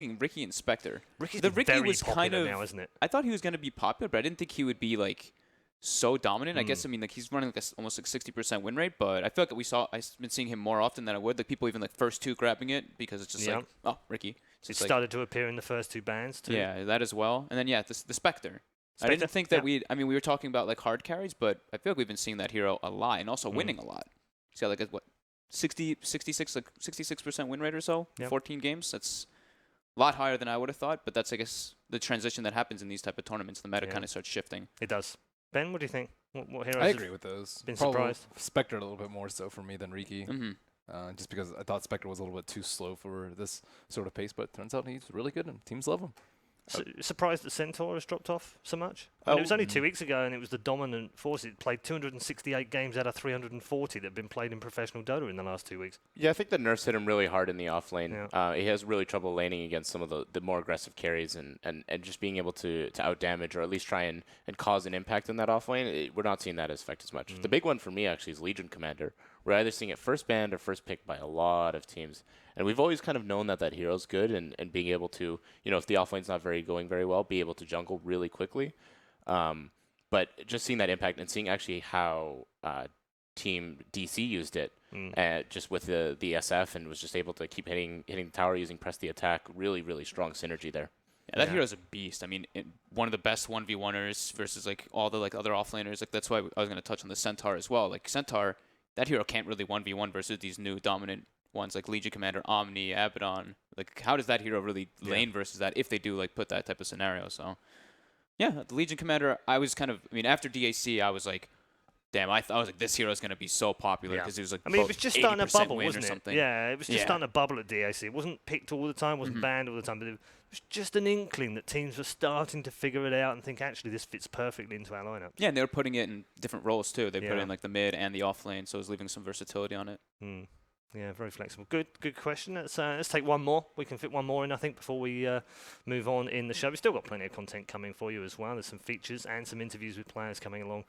Ricky and Spectre. Ricky's The been Ricky very was popular kind of now, isn't it? I thought he was going to be popular, but I didn't think he would be like so dominant. I guess like he's running like almost like 60% win rate, but I feel like I've been seeing him more often than I would. Like people even like first two grabbing it because it's just like, oh, Ricky. It started to appear in the first two bands too. Yeah, that as well. And then the Spectre. I didn't think that we were talking about like hard carries, but I feel like we've been seeing that hero a lot and also winning a lot. He's got like a 66% win rate or so, 14 games. That's a lot higher than I would have thought, but that's, I guess, the transition that happens in these type of tournaments. The meta kind of starts shifting. It does. Ben, what do you think? What heroes I agree with those. Been Probably surprised? Spectre a little bit more so for me than Riki. Just because I thought Spectre was a little bit too slow for this sort of pace, but it turns out he's really good and teams love him. Surprised that Centaur has dropped off so much? I mean, it was only 2 weeks ago, and it was the dominant force. It played 268 games out of 340 that have been played in professional Dota in the last 2 weeks. Yeah, I think the nerfs hit him really hard in the off lane. Yeah. He has really trouble laning against some of the more aggressive carries and just being able to outdamage or at least try and cause an impact in that off lane. We're not seeing that effect as much. The big one for me actually is Legion Commander. We're either seeing it first banned or first picked by a lot of teams. And we've always kind of known that hero's good and being able to, if the offlane's not going very well, be able to jungle really quickly. But just seeing that impact and seeing actually how Team DC used it, just with the SF and was just able to keep hitting the tower using press the attack, really, really strong synergy there. Yeah, that hero's a beast. I mean, one of the best 1v1ers versus like all the like other offlaners. Like that's why I was going to touch on the Centaur as well. Like Centaur, that hero can't really 1v1 versus these new dominant ones like Legion Commander, Omni, Abaddon. Like, how does that hero really lane versus that if they do like put that type of scenario? So, yeah, the Legion Commander, I was kind of, I mean, after DAC, I was like, damn, I was like, this hero is going to be so popular because he was like, I mean, it was just starting to bubble, wasn't it? Something. Yeah, it was just starting to bubble at DAC. It wasn't picked all the time, wasn't banned all the time, but it was just an inkling that teams were starting to figure it out and think, actually, this fits perfectly into our lineup. Yeah, and they were putting it in different roles too. They put it in like the mid and the off lane, so it was leaving some versatility on it. Yeah, very flexible. Good question. Let's take one more. We can fit one more in, I think, before we move on in the show. We've still got plenty of content coming for you as well. There's some features and some interviews with players coming along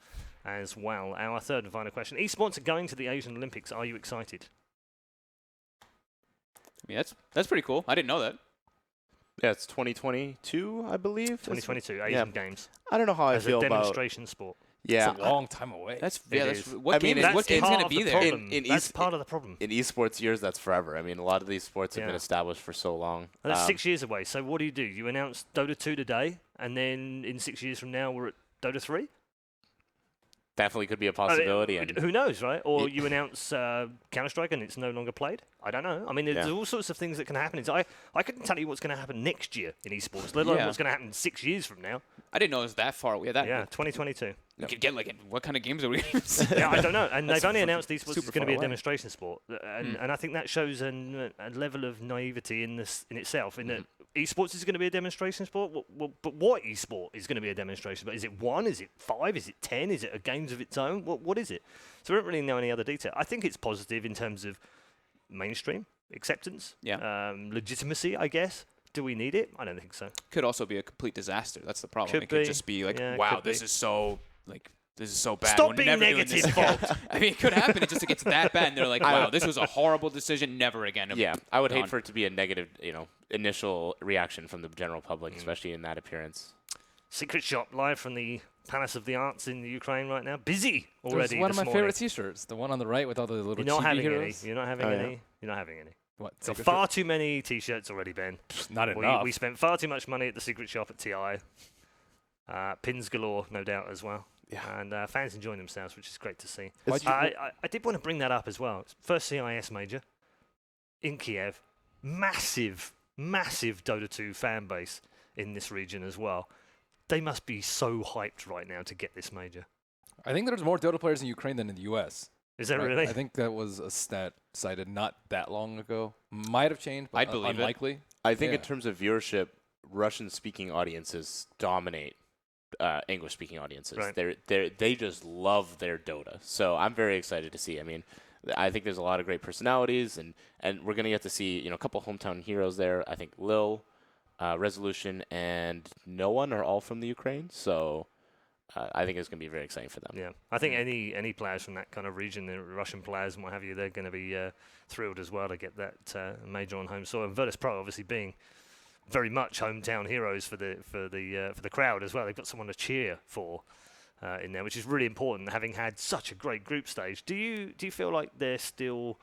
as well. Our third and final question. Esports are going to the Asian Olympics. Are you excited? I mean, that's pretty cool. I didn't know that. Yeah, it's 2022, I believe. 2022 Asian Games. I don't know how I feel about... As a demonstration sport. Yeah, it's a long time away. What game's going to be there? That's part of the problem. In esports years, that's forever. I mean, a lot of these sports have been established for so long. And that's 6 years away. So what do? You announce Dota 2 today, and then in 6 years from now, we're at Dota 3? Definitely could be a possibility. Who knows, right? Or you announce Counter-Strike and it's no longer played? I don't know. I mean, there's all sorts of things that can happen. I couldn't tell you what's going to happen next year in esports, let alone what's going to happen 6 years from now. I didn't know it was that far away. 2022. We could get what kind of games are we going to see? Yeah, I don't know. And they've only announced esports is going to be a demonstration sport. And I think that shows a level of naivety in itself, in that esports is going to be a demonstration sport. But what esport is going to be a demonstration sport? Is it 1? Is it 5? Is it 10? Is it a games of its own? What is it? So we don't really know any other detail. I think it's positive in terms of mainstream acceptance, legitimacy, I guess. Do we need it? I don't think so. Could also be a complete disaster. That's the problem. It could just be like, wow, this is so bad. Stop being negative, Bolt. I mean, it could happen. It just gets that bad, and they're like, wow, this was a horrible decision. Never again. Yeah, I would hate for it to be a negative, initial reaction from the general public, especially in that appearance. Secret Shop live from the Palace of the Arts in the Ukraine right now. Busy already. It's one of my favorite T-shirts. The one on the right with all the little chibi heroes. You're not having any. You're not having any. What? Got far too many T-shirts already, Ben. Not enough. We spent far too much money at the Secret Shop at TI. Pins galore, no doubt, as well. Yeah. And fans enjoying themselves, which is great to see. I did want to bring that up as well. First CIS major in Kiev. Massive Dota 2 fan base in this region as well. They must be so hyped right now to get this major. I think there's more Dota players in Ukraine than in the U.S. Is that really? I think that was a stat cited not that long ago. Might have changed, but I'd believe unlikely. It. I think in terms of viewership, Russian-speaking audiences dominate English-speaking audiences. Right. They just love their Dota. So I'm very excited to see. I mean, I think there's a lot of great personalities, and we're going to get to see a couple hometown heroes there. I think Lil, Resolution, and No One are all from the Ukraine. So I think it's going to be very exciting for them. Yeah, I think any players from that kind of region, the Russian players and what have you, they're going to be thrilled as well to get that major on home soil. And Virtus Pro obviously being very much hometown heroes for the crowd as well. They've got someone to cheer for in there, which is really important. Having had such a great group stage, do you feel like they're still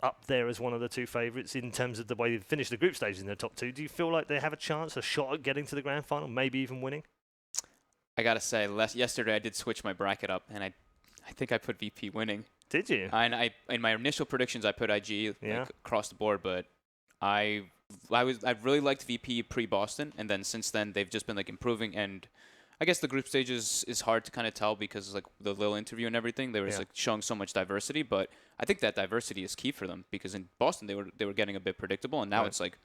up there as one of the two favourites in terms of the way they've finished the group stages in the top two? Do you feel like they have a shot at getting to the grand final, maybe even winning? I gotta say, yesterday I did switch my bracket up, and I think I put VP winning. Did you? And in my initial predictions I put IG across the board, but I really liked VP pre-Boston, and then since then they've just been like improving. And I guess the group stage is hard to kind of tell because like the little interview and everything, they were like showing so much diversity. But I think that diversity is key for them because in Boston they were getting a bit predictable, and now it's like,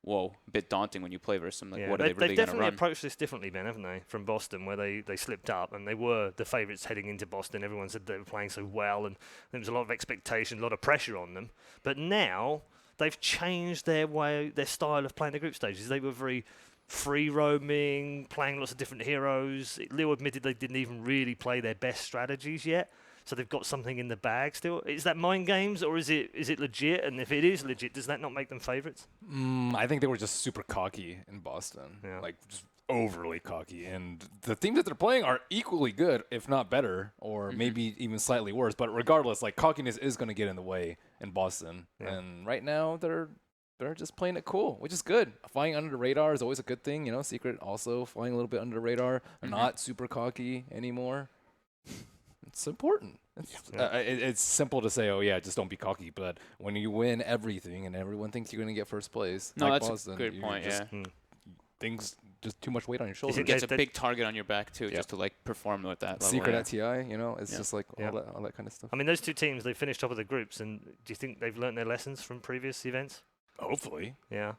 whoa, a bit daunting when you play versus them. Like, what are they really going to run? They've definitely approached this differently, Ben, haven't they? From Boston, where they slipped up and they were the favourites heading into Boston. Everyone said they were playing so well, and there was a lot of expectation, a lot of pressure on them. But now they've changed their style of playing the group stages. They were very free roaming, playing lots of different heroes. Leo admitted they didn't even really play their best strategies yet. So they've got something in the bag still. Is that mind games or is it legit? And if it is legit, does that not make them favourites? I think they were just super cocky in Boston, like just overly cocky. And the teams that they're playing are equally good, if not better, or maybe even slightly worse. But regardless, like cockiness is going to get in the way in Boston. Yeah. And right now they're just playing it cool, which is good. Flying under the radar is always a good thing, Secret also flying a little bit under the radar, not super cocky anymore. It's important. It's simple to say, oh, yeah, just don't be cocky. But when you win everything and everyone thinks you're going to get first place, no, like that's Boston, a good point, things, just too much weight on your shoulders. It gets a big target on your back, too, just to, like, perform with that level. Secret at TI, it's just like all that kind of stuff. I mean, those two teams, they finished top of the groups. And do you think they've learned their lessons from previous events? Hopefully. Yeah.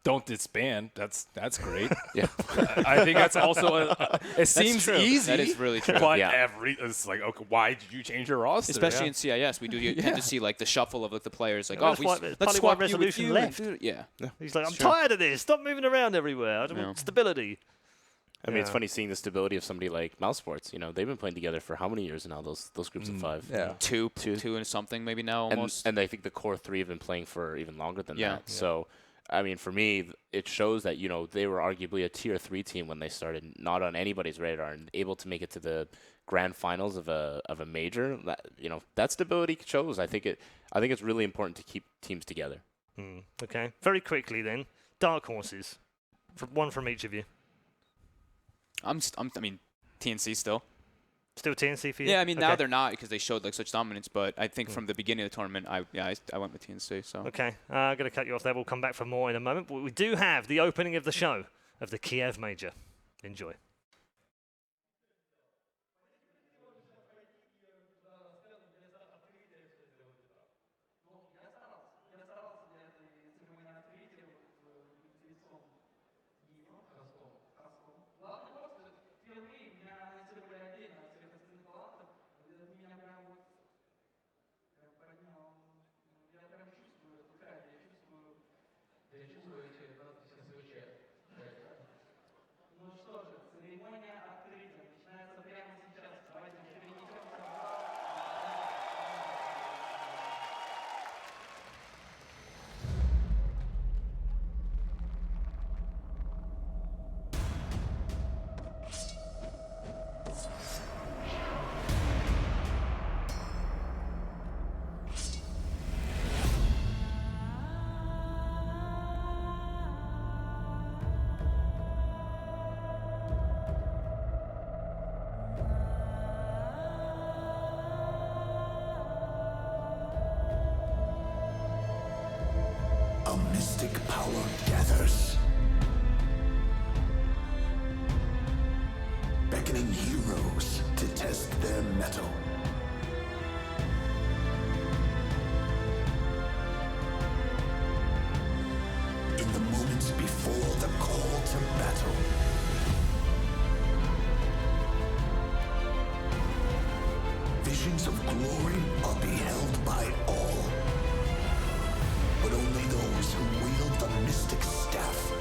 Don't disband. That's great. I think that's also it seems easy. That is really true. But it's like, okay, why did you change your roster? Especially in CIS, we do tend to see like the shuffle of like the players. Like, let's swap Resolution left. Yeah. He's like, I'm tired of this. Stop moving around everywhere. I don't want stability. I mean, it's funny seeing the stability of somebody like mousesports. They've been playing together for how many years now? Those groups of five. Yeah. Two and something maybe now almost. And I think the core three have been playing for even longer than that. So. I mean, for me, it shows that, they were arguably a tier 3 team when they started, not on anybody's radar, and able to make it to the grand finals of a major. That stability shows. I think it's really important to keep teams together. Okay. Very quickly then, dark horses. One from each of you. I mean, TNC still. Still TNC for you? Yeah, I mean, now they're not because they showed like such dominance, but I think from the beginning of the tournament, I went with TNC. So. Okay, I'm going to cut you off there. We'll come back for more in a moment. But we do have the opening of the show of the Kiev Major. Enjoy. A mystic power gathers, beckoning heroes to test their mettle. In the moments before the call to battle, visions of glory are beheld by all. But only those who wield the mystic staff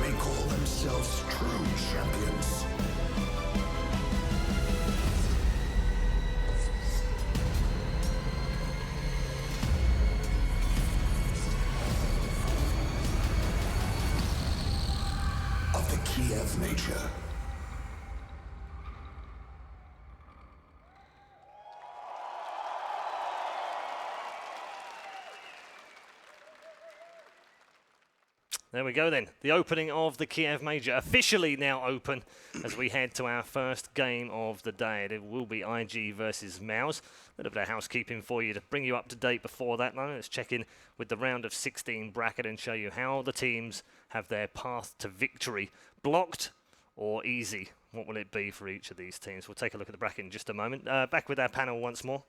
may call themselves true champions. the Kiev Major. There we go then. The opening of the Kiev Major officially now open as we head to our first game of the day. It will be IG versus Mouse. A little bit of housekeeping for you to bring you up to date before that. Now let's check in with the round of 16 bracket and show you how the teams have their path to victory. Blocked or easy? What will it be for each of these teams? We'll take a look at the bracket in just a moment. Back with our panel once more.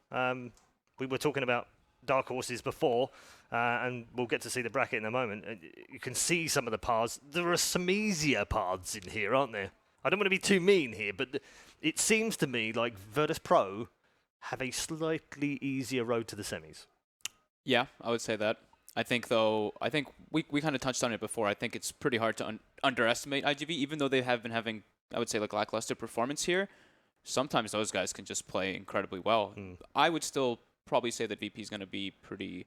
We were talking about dark horses before, and we'll get to see the bracket in a moment. You can see some of the paths. There are some easier paths in here, aren't there? I don't want to be too mean here, but it seems to me like Virtus Pro have a slightly easier road to the semis. Yeah, I would say that. I think we kind of touched on it before. I think it's pretty hard to underestimate IGV, even though they have been having, I would say, like lackluster performance here. Sometimes those guys can just play incredibly well. I would still probably say that VP is going to be pretty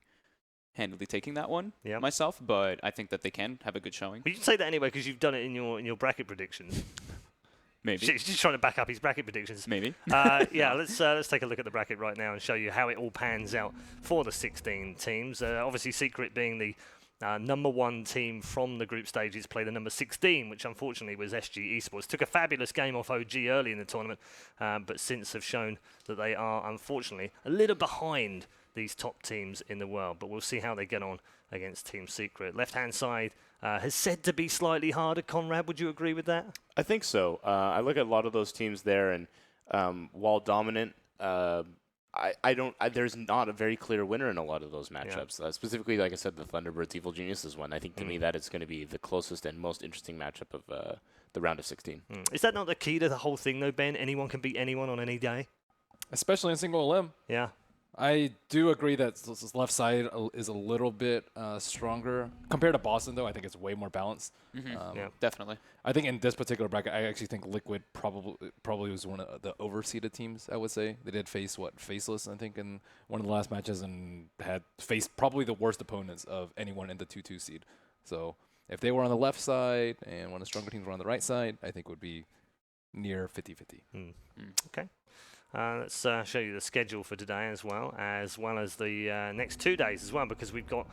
handily taking that one myself, but I think that they can have a good showing. But you can say that anyway because you've done it in your bracket predictions. Maybe. He's just trying to back up his bracket predictions. Maybe. Let's take a look at the bracket right now and show you how it all pans out for the 16 teams. Obviously, Secret being the number one team from the group stages play the number 16, which unfortunately was SG Esports. Took a fabulous game off OG early in the tournament, but since have shown that they are unfortunately a little behind these top teams in the world. But we'll see how they get on against Team Secret. Left-hand side has said to be slightly harder. Conrad, would you agree with that? I think so. I look at a lot of those teams there, and while dominant, there's not a very clear winner in a lot of those matchups. Yeah. Specifically, like I said, the Thunderbirds Evil Geniuses one. I think to me that is going to be the closest and most interesting matchup of the round of 16. Is that not the key to the whole thing, though, Ben? Anyone can beat anyone on any day? Especially in single elim. Yeah. I do agree that this left side is a little bit stronger. Compared to Boston, though, I think it's way more balanced. Yeah, definitely. I think in this particular bracket, I actually think Liquid probably was one of the overseeded teams, I would say. They did face, Faceless, I think, in one of the last matches and had faced probably the worst opponents of anyone in the 2-2 seed. So if they were on the left side and one of the stronger teams were on the right side, I think it would be near 50-50. Okay. Let's show you the schedule for today as well as the next 2 days as well, because we've got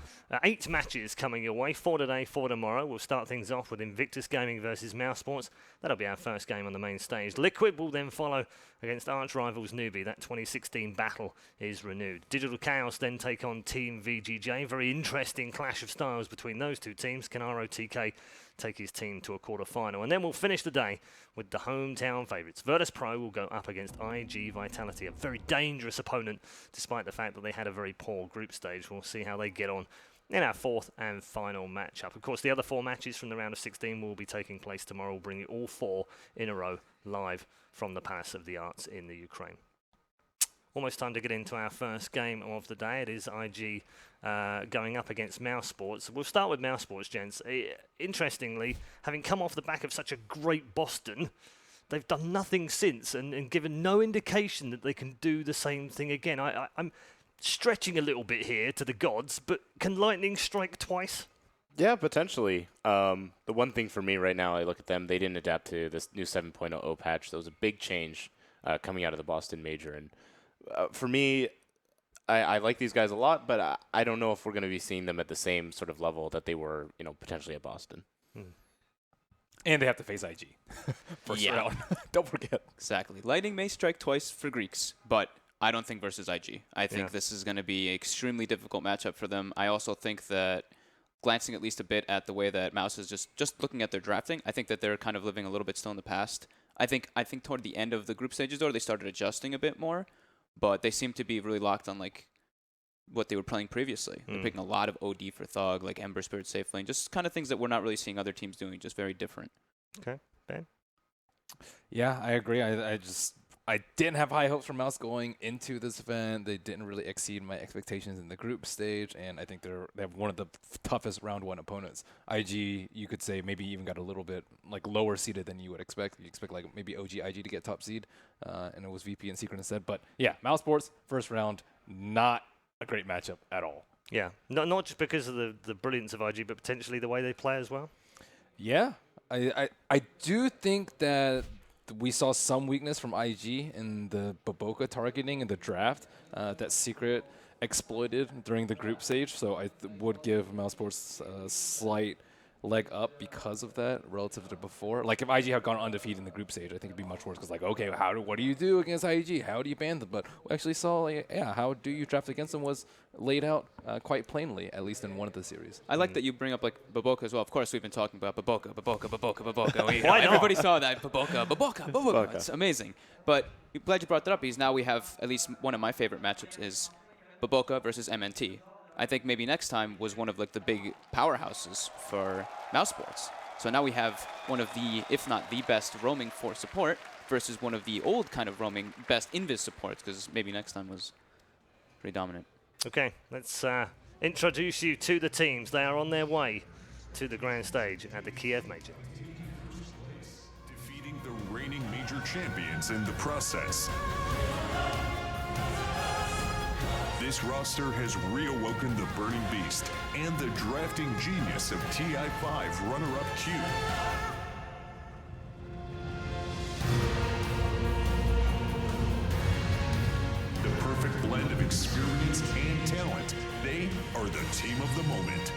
8 matches coming your way, 4 today, 4 tomorrow. We'll start things off with Invictus Gaming versus mousesports. That'll be our first game on the main stage. Liquid will then follow against arch rivals Newbie. That 2016 battle is renewed. Digital Chaos then take on Team VGJ. Very interesting clash of styles between those two teams. Can ROTK take his team to a quarter-final? And then we'll finish the day with the hometown favourites. Virtus Pro will go up against IG Vitality, a very dangerous opponent, despite the fact that they had a very poor group stage. We'll see how they get on in our fourth and final matchup. Of course, the other 4 matches from the round of 16 will be taking place tomorrow. We'll bring you all 4 in a row live from the Palace of the Arts in the Ukraine. Almost time to get into our first game of the day. It is IG going up against mousesports. We'll start with mousesports, gents. Interestingly, having come off the back of such a great Boston, they've done nothing since and given no indication that they can do the same thing again. I'm stretching a little bit here to the gods, but can lightning strike twice? Yeah, potentially. The one thing for me right now, I look at them, they didn't adapt to this new 7.0 patch. That was a big change coming out of the Boston Major. And for me, I like these guys a lot, but I don't know if we're going to be seeing them at the same sort of level that they were, potentially at Boston. And they have to face IG first round. Don't forget. Exactly. Lightning may strike twice for Greeks, but I don't think versus IG. I think this is going to be an extremely difficult matchup for them. I also think that, glancing at least a bit at the way that Mouse is just looking at their drafting, I think that they're kind of living a little bit still in the past. I think toward the end of the group stages, though, they started adjusting a bit more, but they seem to be really locked on like what they were playing previously. They're picking a lot of OD for Thug, like Ember Spirit Safe Lane, just kind of things that we're not really seeing other teams doing, just very different. Okay, Ben? Yeah, I agree. I didn't have high hopes for Mouse going into this event. They didn't really exceed my expectations in the group stage, and I think they have one of the toughest round 1 opponents. IG, you could say, maybe even got a little bit like lower seeded than you would expect. You expect like maybe OG IG to get top seed, and it was VP and Secret instead. But yeah, mousesports first round, not a great matchup at all. Yeah, not just because of the brilliance of IG, but potentially the way they play as well. Yeah. I do think that we saw some weakness from IG in the Baboka targeting in the draft. That Secret exploited during the group stage, so I would give mousesports a slight leg up because of that relative to before. Like if IG had gone undefeated in the group stage, I think it'd be much worse because like, okay, what do you do against IG? How do you ban them? But we actually saw, like, yeah, how do you draft against them was laid out quite plainly, at least in one of the series. I like that you bring up like Baboka as well. Of course, we've been talking about Baboka. Why not? Everybody saw that Baboka. It's amazing. But I'm glad you brought that up because now we have at least one of my favorite matchups is Baboka versus MNT. I think maybe next time was one of like the big powerhouses for mousesports. So now we have one of the, if not the best roaming for support versus one of the old kind of roaming best invis supports, because maybe next time was pretty dominant. Okay, let's introduce you to the teams. They are on their way to the grand stage at the Kiev Major. Defeating the reigning major champions in the process. This roster has reawoken the Burning Beast and the drafting genius of TI5 runner-up Q. The perfect blend of experience and talent. They are the team of the moment.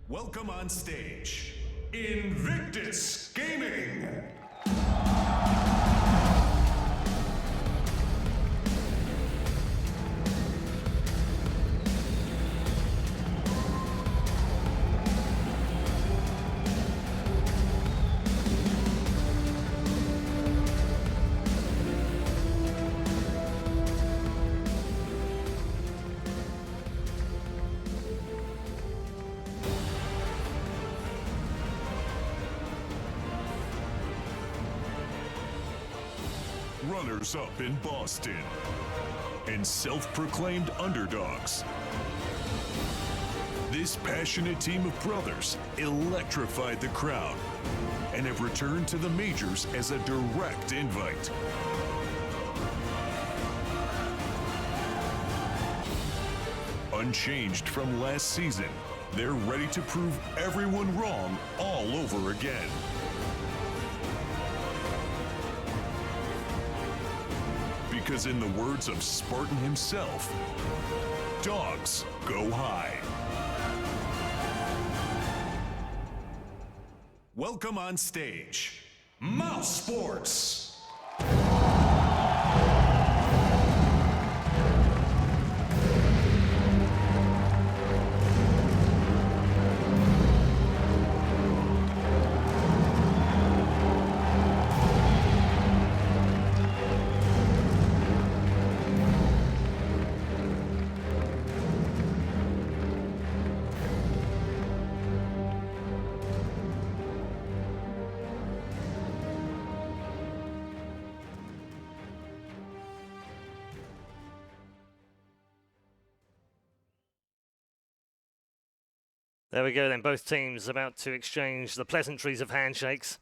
Welcome on stage, Invictus Gaming. Runners-up in Boston, and self-proclaimed underdogs. This passionate team of brothers electrified the crowd and have returned to the majors as a direct invite. Unchanged from last season, they're ready to prove everyone wrong all over again. Because in the words of Spartan himself, dogs go high. Welcome on stage, mousesports. There we go then, both teams about to exchange the pleasantries of handshakes,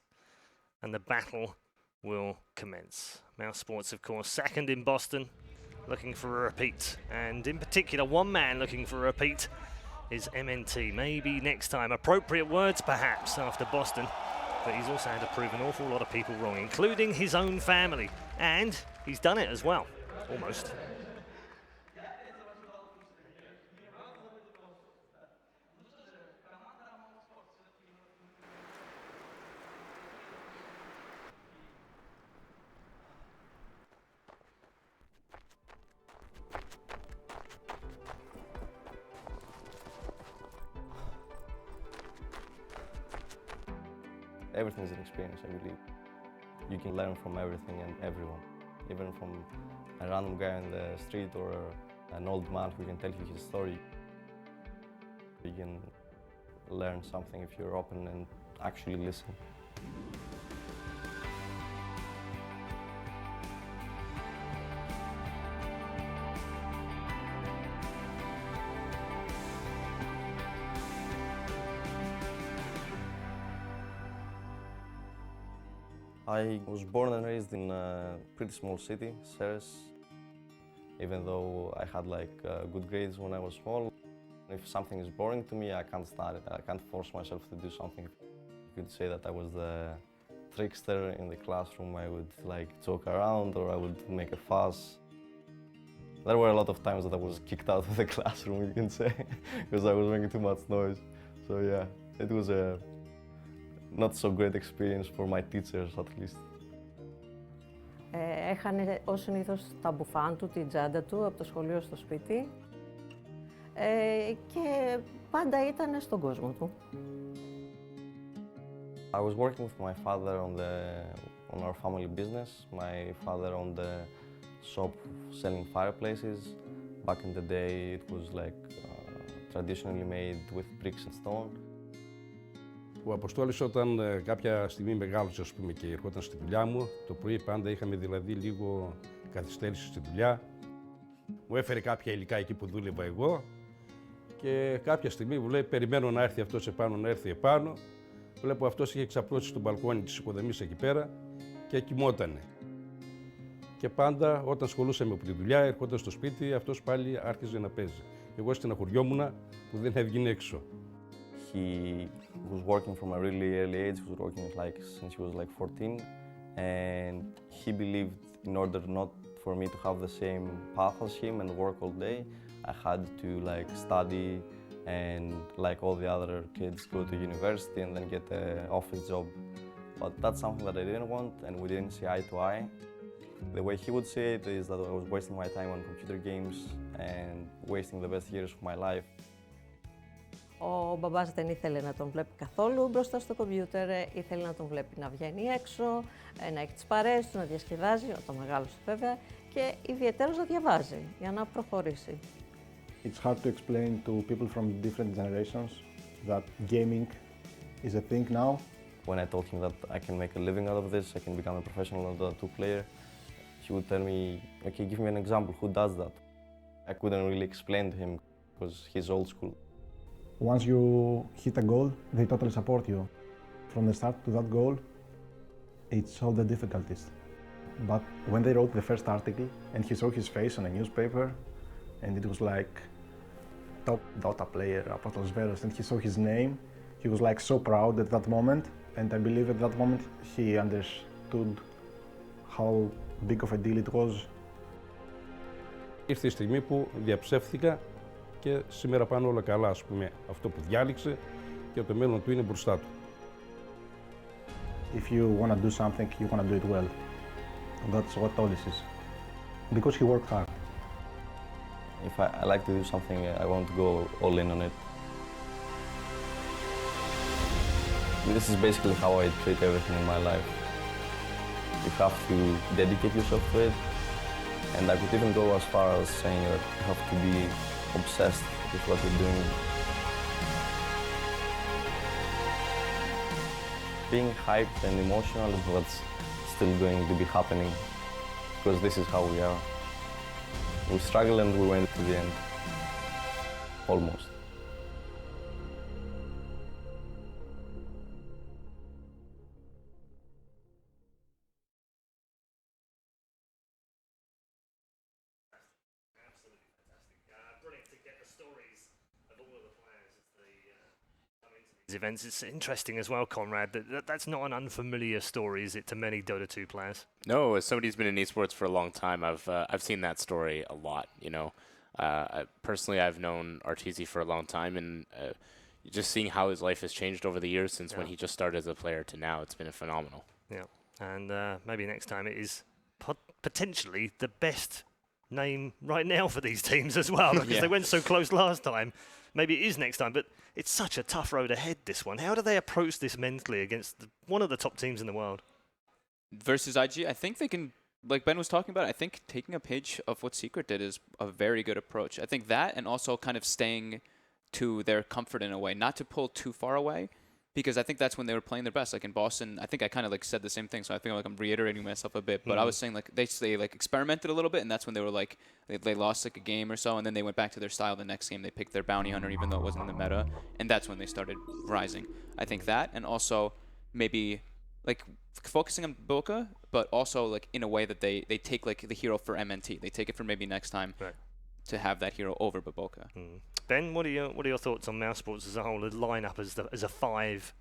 and the battle will commence. mousesports, of course, second in Boston, looking for a repeat, and in particular, one man looking for a repeat is MNT. Maybe next time, appropriate words perhaps after Boston, but he's also had to prove an awful lot of people wrong, including his own family, and he's done it as well, almost. Everything is an experience, I believe. You can learn from everything and everyone, even from a random guy on the street or an old man who can tell you his story. You can learn something if you're open and actually listen. I was born and raised in a pretty small city, Ceres. Even though I had like good grades when I was small, if something is boring to me, I can't start it. I can't force myself to do something. You could say that I was the trickster in the classroom. I would like joke around or I would make a fuss. There were a lot of times that I was kicked out of the classroom, you can say, because I was making too much noise. So yeah, it was a not so great experience for my teachers at least. Έχανε ως συνήθως τα μπουφάν του, την τσάντα του από το σχολείο στο σπίτι και πάντα ήταν στον κόσμο του. I was working with my father on our family business. My father owned a shop selling fireplaces. Back in the day, it was like traditionally made with bricks and stone. Ο Αποστόλης όταν κάποια στιγμή μεγάλωσε, ας πούμε, και ερχόταν στη δουλειά μου, το πρωί πάντα είχαμε δηλαδή λίγο καθυστέρηση στη δουλειά. Μου έφερε κάποια υλικά εκεί που δούλευα εγώ και κάποια στιγμή μου λέει περιμένω να έρθει αυτός επάνω, να έρθει επάνω. Βλέπω αυτός είχε εξαπλώσει στο μπαλκόνι της οικοδομής εκεί πέρα και κοιμότανε. Και πάντα όταν ασχολούσαμε από τη δουλειά, ερχόταν στο σπίτι, αυτός πάλι άρχιζε να παίζει. Εγώ στεναχωριόμουν που δεν έβγαινε έξω. He was working from a really early age. He was working like since he was like 14, and he believed in order not for me to have the same path as him and work all day, I had to like study and like all the other kids go to university and then get an office job. But that's something that I didn't want, and we didn't see eye to eye. The way he would see it is that I was wasting my time on computer games and wasting the best years of my life. Ο μπαμπάς δεν ήθελε να τον βλέπει καθόλου μπροστά στο κομπιούτερ, ήθελε να τον βλέπει να βγαίνει έξω, να έχει τις παρέες του, να διασκεδάζει, όταν μεγάλωσε βέβαια, και ιδιαιτέρως να διαβάζει για να προχωρήσει. It's hard to explain to people from different generations that gaming is a thing now. When I told him that I can make a living out of this, I can become a professional Dota 2 player, he would tell me, okay, give me an example, who does that? I couldn't really explain to him because he's old school. Once you hit a goal, they totally support you. From the start to that goal, it's all the difficulties. But when they wrote the first article and he saw his face on a newspaper, and it was like top Dota player, Apostolos Veros, and he saw his name, he was like so proud at that moment, and I believe at that moment he understood how big of a deal it was. Ήρθε η στιγμή που διαψεύθηκα και σήμερα πάνε όλα καλά, ας πούμε, αυτό που διάλεξε και το μέλλον του είναι μπροστά του. If you want to do something, you want to do it well. That's what Tolis is. Because he worked hard. If I like to do something, I want to go all in on it. This is basically how I treat everything in my life. You have to dedicate yourself to it, and I could even go as far as saying that you have to be obsessed with what you're doing. Being hyped and emotional is what's still going to be happening, because this is how we are. We struggle and we went to the end. Almost. Events. It's interesting as well, Conrad, that's not an unfamiliar story, is it, to many Dota 2 players? No, as somebody who's been in esports for a long time, I've seen that story a lot. You know, personally, I've known Arteezy for a long time, and just seeing how his life has changed over the years since when he just started as a player to now, it's been phenomenal. Yeah, and maybe next time it is potentially the best name right now for these teams as well, because they went so close last time. Maybe it is next time, but it's such a tough road ahead, this one. How do they approach this mentally against one of the top teams in the world? Versus IG, I think they can, like Ben was talking about, I think taking a page of what Secret did is a very good approach. I think that, and also kind of staying to their comfort in a way, not to pull too far away, because I think that's when they were playing their best. Like in Boston, I think I kind of like said the same thing, so I think like I'm reiterating myself a bit, but I was saying like they like experimented a little bit, and that's when they were like they lost like a game or so, and then they went back to their style the next game. They picked their bounty hunter even though it wasn't in the meta, and that's when they started rising. I think that, and also maybe like focusing on Boca, but also like in a way that they take like the hero for MNT. They take it for maybe next time to have that hero over Boca. Ben, what are your thoughts on mousesports as a whole, the lineup as a 5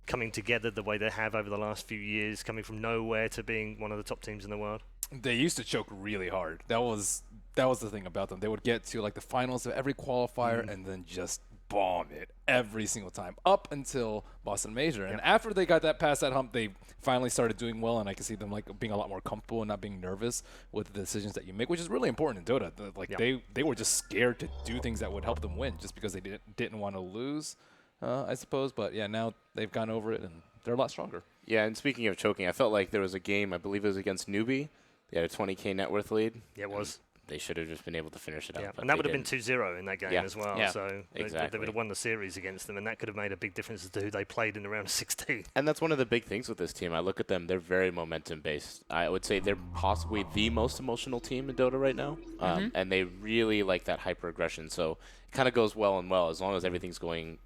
coming together the way they have over the last few years, coming from nowhere to being one of the top teams in the world? They used to choke really hard. That was the thing about them. They would get to like the finals of every qualifier and then just bomb it every single time up until Boston Major. And after they got that past that hump, they finally started doing well, and I can see them like being a lot more comfortable and not being nervous with the decisions that you make, which is really important in Dota. Like they were just scared to do things that would help them win just because they didn't want to lose, I suppose. But yeah, now they've gone over it and they're a lot stronger. Yeah, and speaking of choking, I felt like there was a game, I believe it was against Newbie. They had a 20K net worth lead. Yeah, it was. They should have just been able to finish it out. Yeah, and that would have been 2-0 in that game as well. Yeah, so exactly. they would have won the series against them, and that could have made a big difference as to who they played in the round of 16. And that's one of the big things with this team. I look at them; they're very momentum-based. I would say they're possibly the most emotional team in Dota right now, and they really like that hyper-aggression. So it kind of goes well and well as long as everything's going,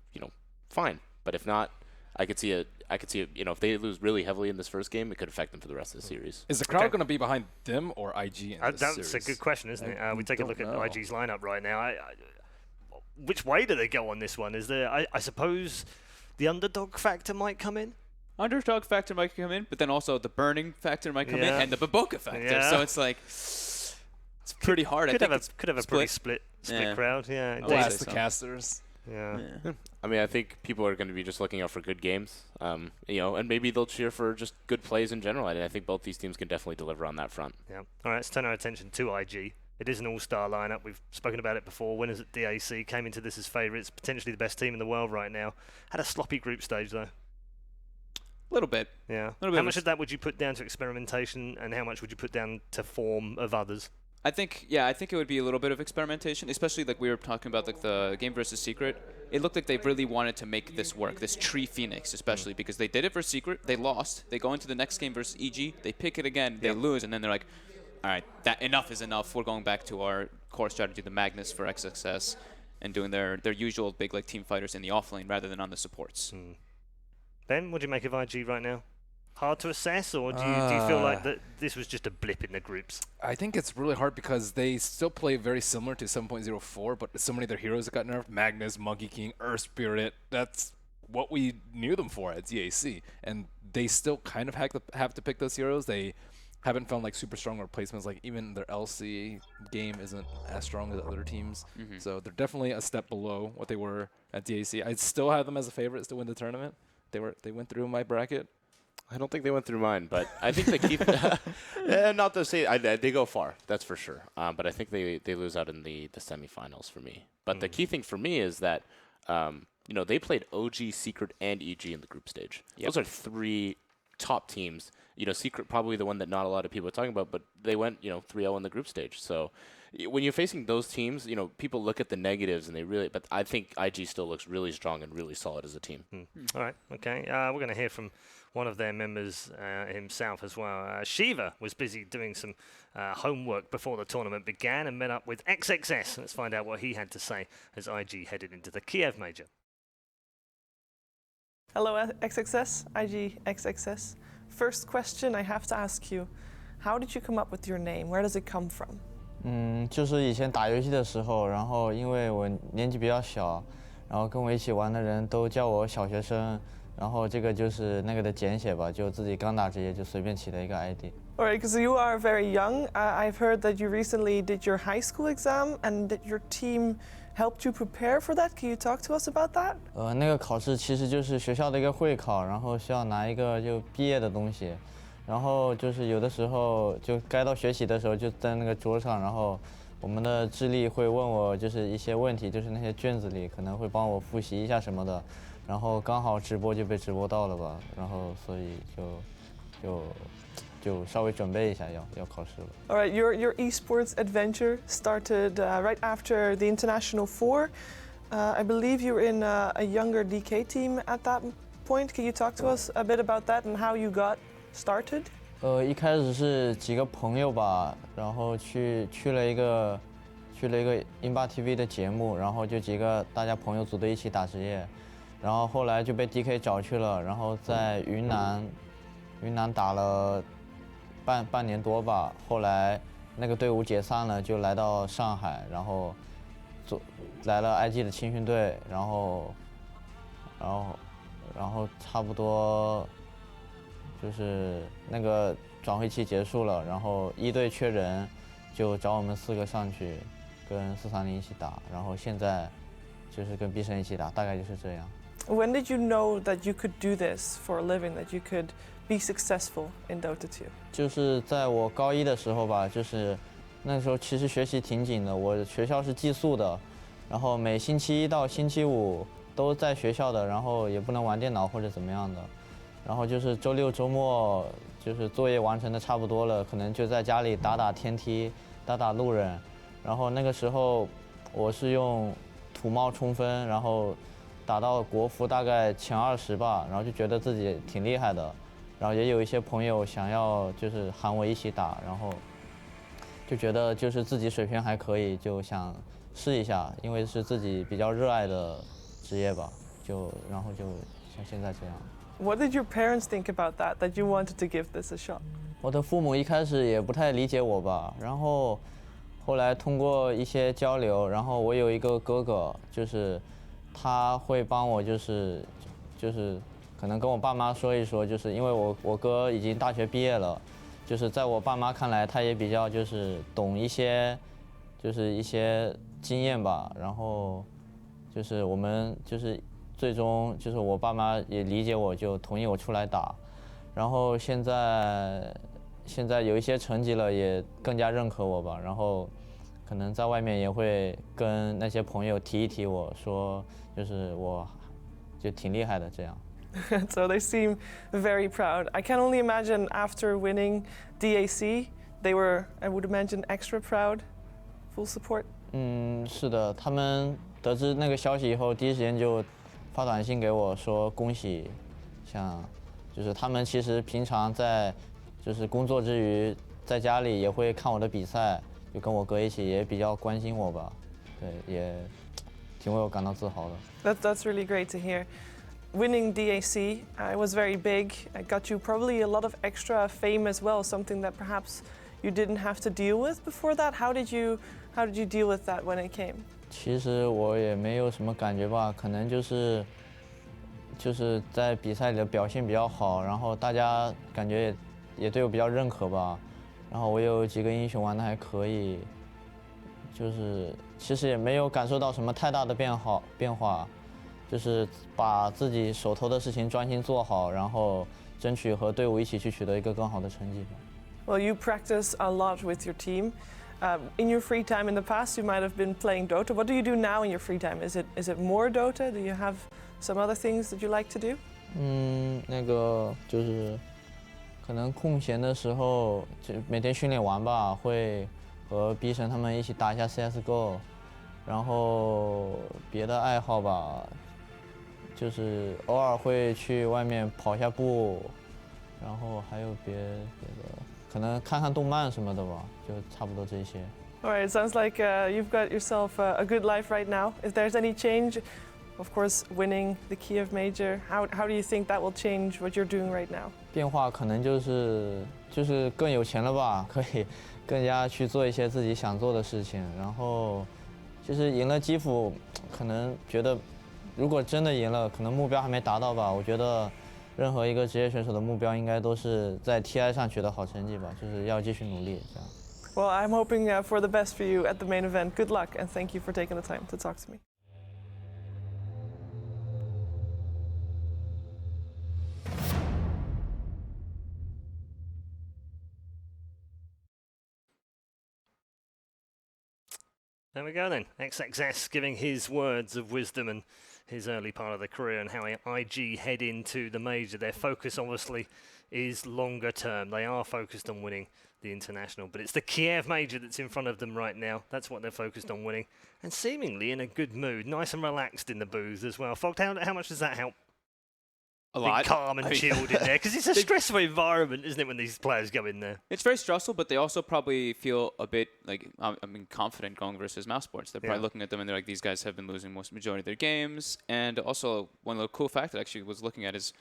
fine. But if not, I could see it. If they lose really heavily in this first game, it could affect them for the rest of the series. Is the crowd going to be behind them or IG in this that's series? a good question, isn't it? We take a look at IG's lineup right now. Which way do they go on this one? Is there? I suppose the underdog factor might come in. Underdog factor might come in, but then also the burning factor might come in, and the Baboka factor. Yeah. So it's like it's pretty hard. Could have a pretty split crowd. Yeah, we'll ask the casters. Yeah. I mean, I think people are going to be just looking out for good games, and maybe they'll cheer for just good plays in general. And I think both these teams can definitely deliver on that front. Yeah. All right, let's turn our attention to IG. It is an all-star lineup. We've spoken about it before. Winners at DAC came into this as favourites, potentially the best team in the world right now. Had a sloppy group stage though. A little bit. Yeah. How much of that would you put down to experimentation, and how much would you put down to form of others? I think it would be a little bit of experimentation, especially like we were talking about like the game versus Secret. It looked like they really wanted to make this work, this Tree Phoenix especially, because they did it for Secret, they lost, they go into the next game versus EG, they pick it again, they lose, and then they're like, all right, that enough is enough. We're going back to our core strategy, the Magnus for XXS, and doing their usual big like team fighters in the offlane rather than on the supports. Ben, what do you make of IG right now? Hard to assess, or do you feel like that this was just a blip in the groups? I think it's really hard because they still play very similar to 7.04, but so many of their heroes that got nerfed, Magnus, Monkey King, Earth Spirit, that's what we knew them for at DAC. And they still kind of have to pick those heroes. They haven't found like super strong replacements, like even their LC game isn't as strong as other teams. So they're definitely a step below what they were at DAC. I'd still have them as a favorites to win the tournament. They went through my bracket. I don't think they went through mine, but I think they keep. Not to say they go far, that's for sure. But I think they lose out in the semifinals for me. But the key thing for me is that they played OG, Secret, and EG in the group stage. Those are 3 top teams. Secret probably the one that not a lot of people are talking about, but they went 3-0 in the group stage. So when you're facing those teams, people look at the negatives and but I think IG still looks really strong and really solid as a team. All right, okay. We're going to hear from one of their members himself as well. Shiva was busy doing some homework before the tournament began and met up with XXS. Let's find out what he had to say as IG headed into the Kiev major. Hello, XXS, IG XXS. First question I have to ask you, how did you come up with your name? Where does it come from? 就是以前打游戏的时候，然后因为我年纪比较小，然后跟我一起玩的人都叫我小学生，然后这个就是那个的简写吧，就自己刚打职业就随便起了一个 ID。Alright, because you are very young. I've heard that you recently did your high school exam and that your team helped you prepare for that. Can you talk to us about that? 那个考试其实就是学校的一个会考，然后需要拿一个就毕业的东西。然后就是有的时候就该到学习的时候就在那个桌上，然后我们的智力会问我就是一些问题，就是那些卷子里可能会帮我复习一下什么的，然后刚好直播就被直播到了吧，然后所以就稍微准备一下要考试了。All right, your esports adventure started right after the International 4. I believe you were in a younger DK team at that point. Can you talk to us a bit about that and how you got started? 一开始是几个朋友吧，然后去了一个英霸 TV 的节目，然后就几个大家朋友组队一起打职业，然后后来就被 DK 找去了，然后在云南打了半年多吧，后来那个队伍解散了，就来到上海，然后来了 IG 的青训队，然后差不多就是那个转会期结束了，然后一队缺人，就找我们4个上去跟430一起打，然后现在就是跟 B 神一起打，大概就是这样。When did you know that you could do this for a living, that you could be successful in Dota 2? 就是在我高一的时候吧，就是那时候其实学习挺紧的，我学校是寄宿的，然后每星期1到星期5都在学校的，然后也不能玩电脑或者怎么样的，然后就是周6周末就是作业完成的差不多了，可能就在家里打天梯，打路人，然后那个时候我是用土帽冲分，然后打到国服大概前20吧，然后就觉得自己挺厉害的，然后也有一些朋友想要就是喊我一起打，然后就觉得就是自己水平还可以，就想试一下，因为是自己比较热爱的职业吧，然后就像现在这样。What did your parents think about that, that you wanted to give this a shot? 我的父母一开始也不太理解我吧，然后后来通过一些交流，然后我有一个哥哥，就是他会帮我，就是可能跟我爸妈说一说，就是因为我哥已经大学毕业了，就是在我爸妈看来，他也比较就是懂一些经验吧，然后就是我们就是最终就是我爸妈也理解我，就同意我出来打，然后现在有一些成绩了，也更加认可我吧，然后可能在外面也会跟那些朋友提一提我说，就是我就挺厉害的这样。So they seem very proud. I can only imagine after winning DAC, they were, I would imagine, extra proud. Full support. 是的，他们得知那个消息以后，第一时间就发短信给我说恭喜，就是他们其实平常在就是工作之余，在家里也会看我的比赛，就跟我哥一起，也比较关心我吧，对，也挺为我感到自豪的。That's really great to hear. Winning DAC was very big. It got you probably a lot of extra fame as well, something that perhaps you didn't have to deal with before that. How did you deal with that when it came? 其实我也没有什么感觉吧，可能就是在比赛里的表现比较好，然后大家感觉也对我比较认可吧，然后我有几个英雄玩的还可以，就是其实也没有感受到什么太大的变化，就是把自己手头的事情专心做好，然后争取和队伍一起去取得一个更好的成绩吧。Well, you practice a lot with your team. In your free time in the past, you might have been playing Dota. What do you do now in your free time? Is it more Dota? Do you have some other things that you like to do? 那个就是可能空闲的时候，就每天训练完吧，会和 B 神他们一起打一下 CS:GO， 然后别的爱好吧，就是偶尔会去外面跑一下步，然后还有别的，可能看看动漫什么的吧，就差不多这些。All right, it sounds like you've got yourself a good life right now. If there's any change, of course, winning the Kiev Major, how do you think that will change what you're doing right now? 变化可能就是更有钱了吧，可以更加去做一些自己想做的事情。然后就是赢了基辅，可能觉得如果真的赢了，可能目标还没达到吧。我觉得任何一个职业选手的目标应该都是在 TI 上取得好成绩吧，就是要继续努力这样。Well, I'm hoping for the best for you at the main event. Good luck, and thank you for taking the time to talk to me. There we go then. XXS giving his words of wisdom and his early part of the career and how IG head into the major. Their focus obviously is longer term. They are focused on winning the international, but it's the Kiev major that's in front of them right now. That's what they're focused on winning, and seemingly in a good mood, nice and relaxed in the booth as well. Fogt, how much does that help? A lot. Calm and chilled in there, because it's a stressful environment, isn't it, when these players go in there? It's very stressful, but they also probably feel a bit like confident going versus mousesports. They're probably looking at them and they're like, these guys have been losing majority of their games. And also, one little cool fact that I actually was looking at is,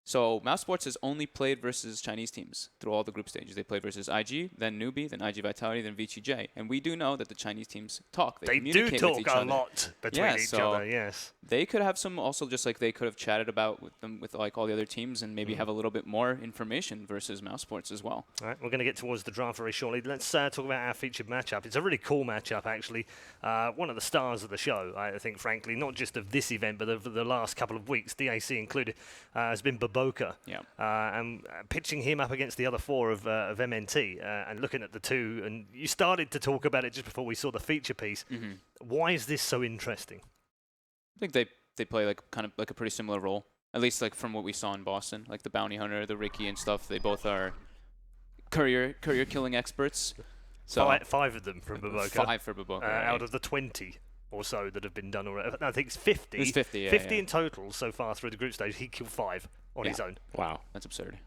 so mousesports has only played versus Chinese teams through all the group stages. They played versus IG, then Newbie, then IG Vitality, then VGJ. And we do know that the Chinese teams talk. They do communicate talk with each a other. lot between each so other, yes. They could have some also just like they could have chatted about with them with like all the other teams and maybe have a little bit more information versus mousesports as well. All right, we're going to get towards the draft very shortly. Let's talk about our featured matchup. It's a really cool matchup, actually. One of the stars of the show, I think, frankly, not just of this event, but of the last couple of weeks, DAC included, has been Baboka. Yeah. And pitching him up against the other four of MNT and looking at the two, and you started to talk about it just before we saw the feature piece. Why is this so interesting? I think they play like kind of like a pretty similar role, at least like from what we saw in Boston, like the bounty hunter, the Ricky and stuff. They both are career killing experts. So five of them from Baboka. 5 for Baboka. Out of the 20 or so that have been done already. I think it's 50. It's 50, yeah. 50 in total so far through the group stage. He killed 5 on his own. Wow. That's absurd.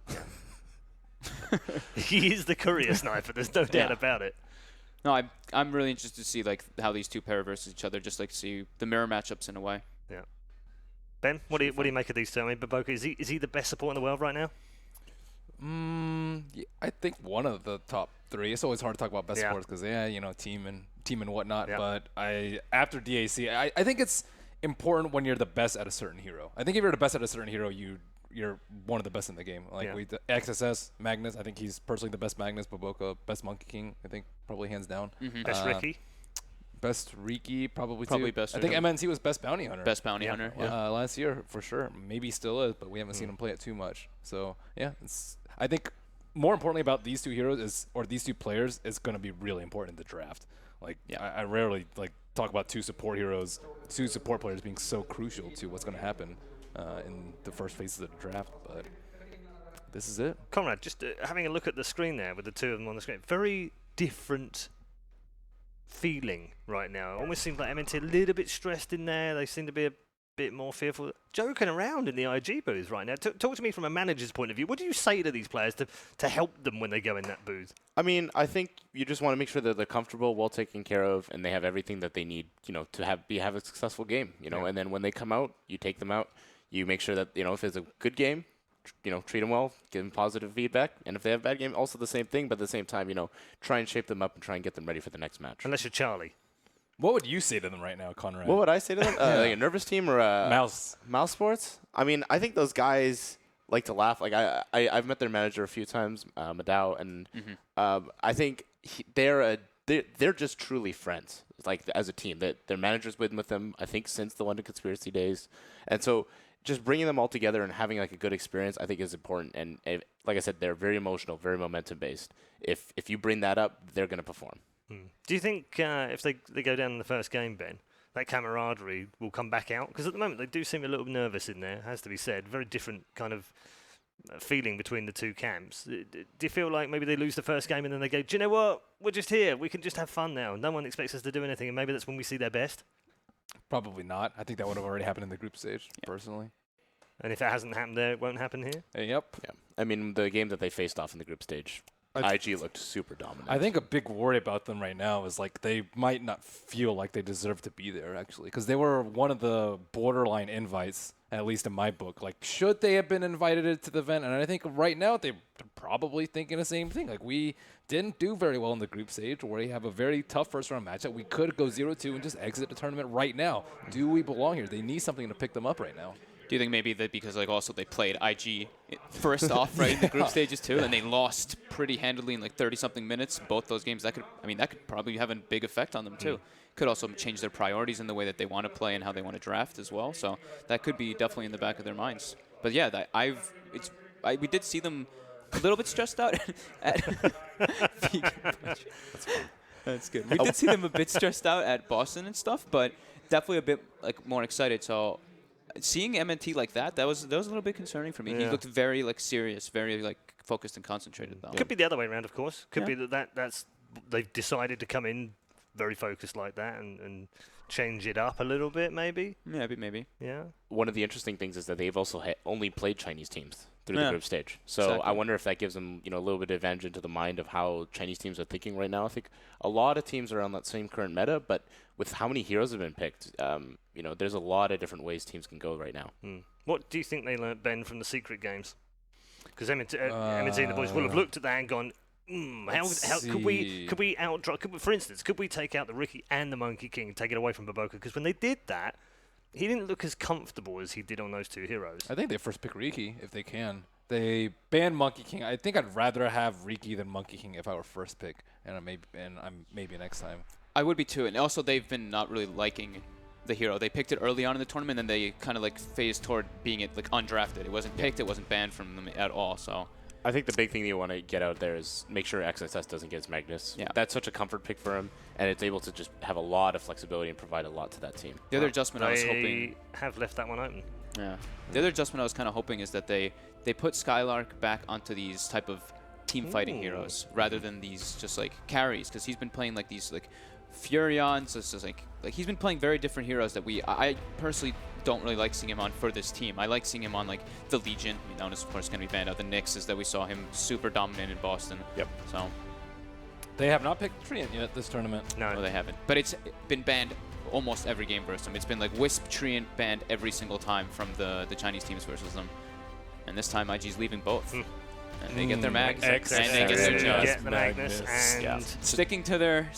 He is the courier sniper. There's no doubt about it. No, I'm really interested to see like how these two pair versus each other, just like see the mirror matchups in a way. Yeah. Ben, what do you make of these two? I mean, Baboka, is he the best support in the world right now? Yeah, I think one of the top 3. It's always hard to talk about best supports because team and whatnot. Yeah. But after DAC, I think it's important when you're the best at a certain hero. I think if you're the best at a certain hero, you're one of the best in the game. Like the XSS Magnus, I think he's personally the best Magnus. Baboka, best Monkey King, I think probably hands down. Best Ricky. Best Riki, probably too. Best. I think MNT was best bounty hunter. Best bounty hunter. Yeah. Last year for sure. Maybe still is, but we haven't seen him play it too much. So yeah, I think more importantly about these two heroes these two players is going to be really important in the draft. Like I rarely talk about two support players being so crucial to what's going to happen in the first phases of the draft. But this is it. Conrad, just having a look at the screen there with the two of them on the screen, very different feeling right now. It almost seems like MNT a little bit stressed in there. They seem to be a bit more fearful. Joking around in the IG booth right now. Talk to me from a manager's point of view. What do you say to these players to help them when they go in that booth? I mean, I think you just want to make sure that they're comfortable, well taken care of, and they have everything that they need, to have a successful game, And then when they come out, you take them out. You make sure that, if it's a good game, treat them well, give them positive feedback. And if they have a bad game, also the same thing. But at the same time, try and shape them up and try and get them ready for the next match. Unless you're Charlie. What would you say to them right now, Conrad? What would I say to them? Like a nervous team or a mousesports? I mean, I think those guys like to laugh. Like I've met their manager a few times, Madao, and I think they're just truly friends. Like as a team, that their manager's been with them, I think, since the London Conspiracy days, and so just bringing them all together and having like a good experience, I think is important. And like I said, they're very emotional, very momentum based. If you bring that up, they're going to perform. Do you think if they go down in the first game, Ben, that camaraderie will come back out? Because at the moment they do seem a little nervous in there, has to be said. Very different kind of feeling between the two camps. Do you feel like maybe they lose the first game and then they go, do you know what? We're just here. We can just have fun now. No one expects us to do anything, and maybe that's when we see their best? Probably not. I think that would have already happened in the group stage, personally. And if it hasn't happened there, it won't happen here? Yep. Yeah. I mean, the game that they faced off in the group stage, IG looked super dominant. I think a big worry about them right now is like they might not feel like they deserve to be there, actually, because they were one of the borderline invites, at least in my book. Like, should they have been invited to the event? And I think right now they're probably thinking the same thing. Like, we didn't do very well in the group stage, where we have a very tough first-round matchup. We could go 0-2 and just exit the tournament right now. Do we belong here? They need something to pick them up right now. Do you think maybe that because like also they played IG first off right in the group stages too, and they lost pretty handily in like 30-something minutes, both those games, that could probably have a big effect on them too. Could also change their priorities in the way that they want to play and how they want to draft as well. So that could be definitely in the back of their minds. But yeah, we did see them a little bit stressed out at That's good. We did see them a bit stressed out at Boston and stuff, but definitely a bit like more excited. So seeing MNT like that was a little bit concerning for me. He looked very like serious, very like focused and concentrated though. Could be the other way around, of course. Could be that's they've decided to come in very focused like that and change it up a little bit, maybe. Maybe. Yeah. One of the interesting things is that they've also only played Chinese teams through the group stage. So exactly. I wonder if that gives them, a little bit of advantage into the mind of how Chinese teams are thinking right now. I think a lot of teams are on that same current meta, but with how many heroes have been picked, there's a lot of different ways teams can go right now. What do you think they learnt, Ben, from the secret games? Because M&T and the boys will have looked at that and gone, how could we outdraw? For instance, could we take out the Ricky and the Monkey King and take it away from Baboka? Because when they did that, he didn't look as comfortable as he did on those two heroes. I think they first pick Riki if they can. They ban Monkey King. I think I'd rather have Riki than Monkey King if I were first pick, and I'm maybe next time. I would be too, and also they've been not really liking the hero. They picked it early on in the tournament, and they kind of like phased toward being it like undrafted. It wasn't picked, it wasn't banned from them at all. So I think the big thing you want to get out there is make sure XSS doesn't get his Magnus. Yeah. That's such a comfort pick for him, and it's able to just have a lot of flexibility and provide a lot to that team. The other adjustment I was hoping... They have left that one open. Yeah. The other adjustment I was kind of hoping is that they put Skylark back onto these type of team fighting heroes rather than these just like carries, because he's been playing like these like Furions. It's just like he's been playing very different heroes that I personally don't really like seeing him on for this team. I like seeing him on like the Legion. I mean, that one is of course going to be banned out. The Nyx is that we saw him super dominant in Boston. Yep. So They have not picked Treant yet this tournament. no, they haven't. But it's been banned almost every game versus them. It's been like Wisp, Treant banned every single time from the Chinese teams versus them. And this time IG's leaving both. And they get their Mags. And they get their Jug. Get the Magnus and Sticking to their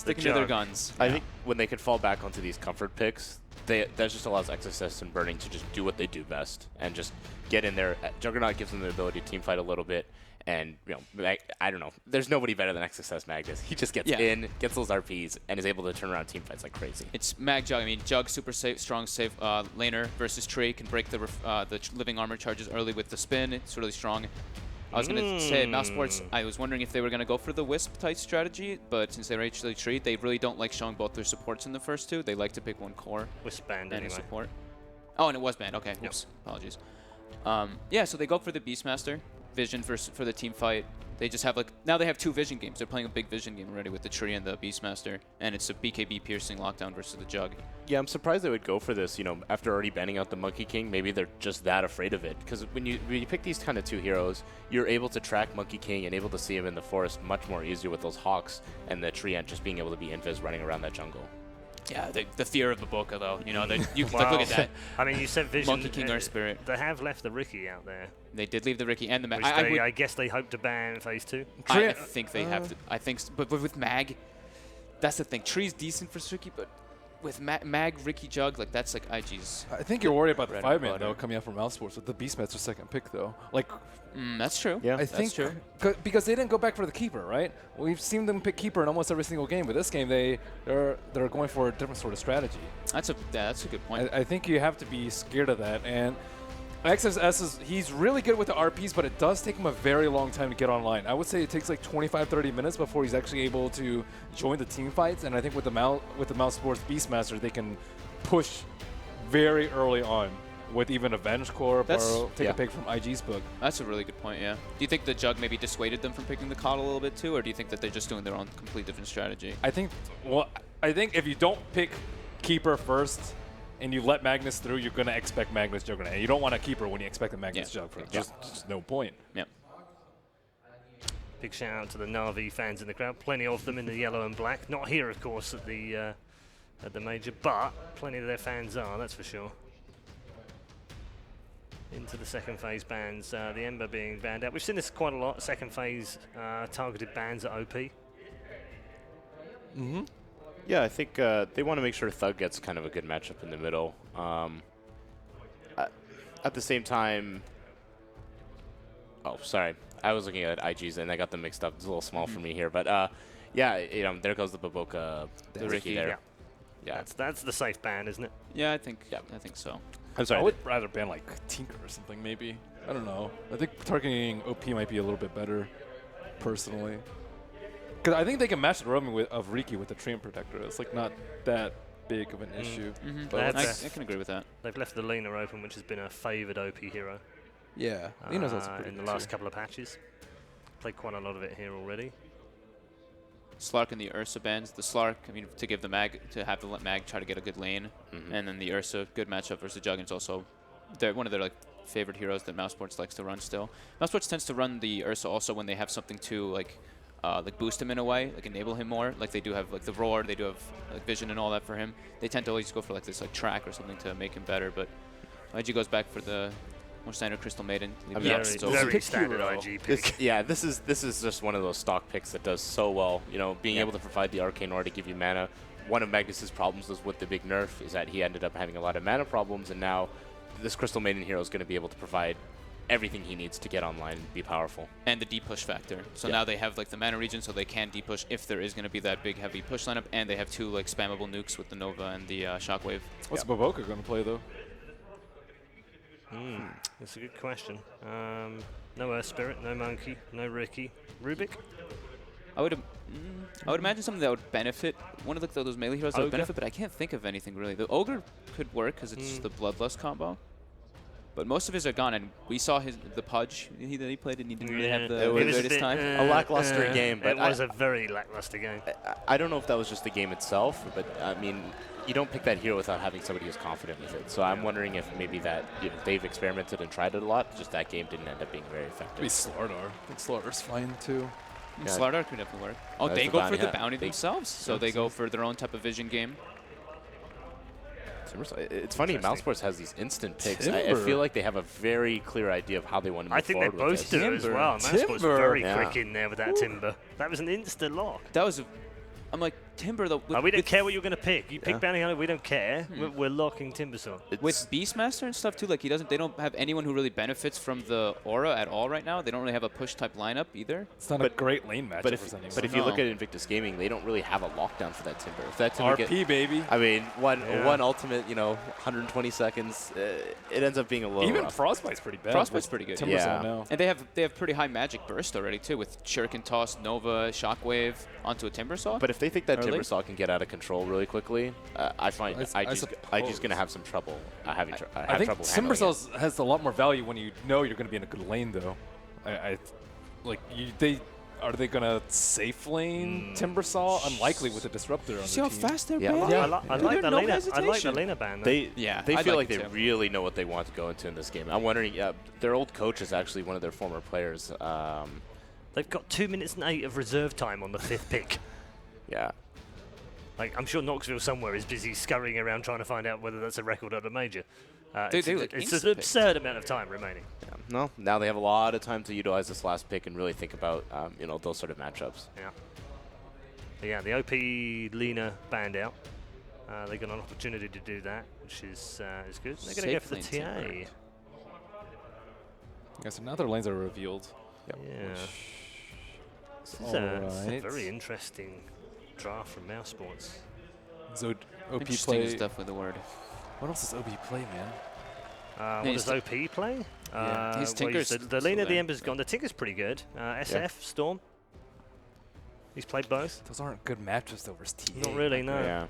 guns. I think when they could fall back onto these comfort picks, that just allows XSS and Burning to just do what they do best and just get in there. Juggernaut gives them the ability to team fight a little bit. And, I don't know. There's nobody better than XSS Magnus. He just gets in, gets those RPs, and is able to turn around team fights like crazy. It's Mag Jug. I mean, Jug super safe, strong, safe laner versus Trey can break the living armor charges early with the spin. It's really strong. I was going to say, mousesports, I was wondering if they were going to go for the Wisp-type strategy, but since they're actually Tree, they really don't like showing both their supports in the first two. They like to pick one core. Wisp banned and anyway. a support. Oh, and it was banned. Okay, oops. Apologies. Yeah, so they go for the Beastmaster. Vision for the team fight. They just have now they have two Vision games. They're playing a big Vision game already with the Tree and the Beastmaster, and it's a BKB piercing lockdown versus the Jug. Yeah, I'm surprised they would go for this. After already banning out the Monkey King, maybe they're just that afraid of it. Because when you pick these kind of two heroes, you're able to track Monkey King and able to see him in the forest much more easier with those Hawks and the Tree Ant just being able to be invis running around that jungle. Yeah, the fear of Baboka, though. You look at that. I mean, you said Vision. Monkey King or Spirit. They have left the Ricky out there. They did leave the Ricky and the Mag. I guess they hope to ban phase 2. I think they have to. I think, but with Mag, that's the thing. Tree's decent for Ricky, but with Mag, Ricky, Jug, that's like IG's. I think you're worried about the 5-man though coming out from mousesports with the Beastmaster second pick though. That's true. Yeah, I think that's true. Because they didn't go back for the Keeper, right? We've seen them pick Keeper in almost every single game, but this game they're going for a different sort of strategy. That's a good point. I think you have to be scared of that. And XSS he's really good with the RPs, but it does take him a very long time to get online. I would say it takes like 25-30 minutes before he's actually able to join the team fights. And I think with the mousesports Beastmaster, they can push very early on with even Avenge Corp or take a pick from IG's book. That's a really good point, yeah. Do you think the Jug maybe dissuaded them from picking the COD a little bit too, or do you think that they're just doing their own complete different strategy? I think if you don't pick Keeper first and you let Magnus through, you're going to expect Magnus Juggernaut. And you don't want a Keeper when you expect a Magnus Jug. Just no point. Yeah. Big shout out to the Na'Vi fans in the crowd. Plenty of them in the yellow and black. Not here, of course, at the major, but plenty of their fans are, that's for sure. Into the second phase bans, the Ember being banned out. We've seen this quite a lot, second phase targeted bans at OP. Mm-hmm. Yeah, I think they want to make sure Thug gets kind of a good matchup in the middle. At the same time, oh, sorry. I was looking at IGs and I got them mixed up. It's a little small for me here. But, yeah, there goes the Baboka, the Ricky there. Yeah, that's the safe ban, isn't it? Yeah, I think so. I'm sorry. I would rather ban like Tinker or something, maybe. I don't know. I think targeting OP might be a little bit better, personally. Because I think they can match the roaming of Riki with the Treant Protector. It's not that big of an issue. But I can agree with that. They've left the Lena open, which has been a favoured OP hero. Yeah, Lena's also pretty in good the last too. couple of patches. Played quite a lot of it here already. Slark and the Ursa bans. The Slark, I mean, to give the Mag, to have the Mag try to get a good lane. And then the Ursa, good matchup versus Juggins also. They're one of their like favorite heroes that mousesports likes to run still. Mousesports tends to run the Ursa also when they have something to like boost him in a way, like enable him more. Like they do have like the Roar, they do have like vision and all that for him. They tend to always go for like this like track or something to make him better, but IG goes back for the more standard Crystal Maiden. Very standard IG pick. This is just one of those stock picks that does so well. You know, being able to provide the Arcane Aura to give you mana. One of Magnus's problems was with the big nerf is that he ended up having a lot of mana problems, and now this Crystal Maiden hero is going to be able to provide everything he needs to get online and be powerful. And the D-push factor. So now they have like the mana region, so they can D-push if there is going to be that big heavy push lineup, and they have 2 like spammable nukes with the Nova and the Shockwave. What's Baboka going to play though? That's a good question. No Earth Spirit, no Monkey, no Ricky. Rubik? I would imagine something that would benefit one of those melee heroes that would benefit, but I can't think of anything really. The Ogre could work because it's the Bloodlust combo. But most of his are gone, and we saw the Pudge that he played, and he didn't really have the greatest time. A lackluster game. But it was a very lackluster game. I don't know if that was just the game itself, but I mean, you don't pick that hero without having somebody who's confident with it. So I'm wondering if maybe that they've experimented and tried it a lot, just that game didn't end up being very effective. Maybe Slardar. I think Slardar's fine too. Slardar could definitely work. Oh, they go for the bounty themselves, so they go for their own type of vision game. It's funny, mousesports has these instant picks. I feel like they have a very clear idea of how they want to move forward. I think they both do as well. Mousesports very quick in there with that Timber. That was an insta lock. That was I'm like, Timber, though. We don't care what you're going to pick. You pick Bounty Hunter, we don't care. We're locking Timbersaw. With Beastmaster and stuff, too, like, they don't have anyone who really benefits from the aura at all right now. They don't really have a push-type lineup either. It's not a great lane matchup but for anyone. But if you look at Invictus Gaming, they don't really have a lockdown for that Timber. If that Timber RP, baby. I mean, one ultimate, 120 seconds, it ends up being a little Even rough. Frostbite's pretty bad. Frostbite's pretty good. Timbersaw And they have pretty high magic burst already, too, with Shuriken Toss, Nova, Shockwave onto a Timbersaw. But if they think that Timbersaw can get out of control really quickly, I find IG's going to have some trouble I think Timbersaw has a lot more value when you know you're going to be in a good lane, though. Are they going to safe lane Timbersaw? Unlikely with a disruptor on the team. See how fast they're I like the laner ban. They feel like they really know what they want to go into in this game. I'm wondering, their old coach is actually one of their former players. They've got 2 minutes and 8 of reserve time on the 5th pick. Yeah. Like, I'm sure Knoxville somewhere is busy scurrying around trying to find out whether that's a record or a major. It's an absurd amount of time remaining. Yeah. No, now they have a lot of time to utilize this last pick and really think about those sort of matchups. Yeah. The OP Lena banned out. They got an opportunity to do that, which is good. They're going to go for the TA. Yeah, so now their lanes are revealed. Yeah. This is a very interesting draft from mousesports. So OP Interesting play is definitely the word. What else does OP play, man? What does OP play? His Tinker's the Lena, the Ember's gone. The Tinker's pretty good. SF, Storm. He's played both. Those aren't good matchups though versus TA. Not really, no. Yeah.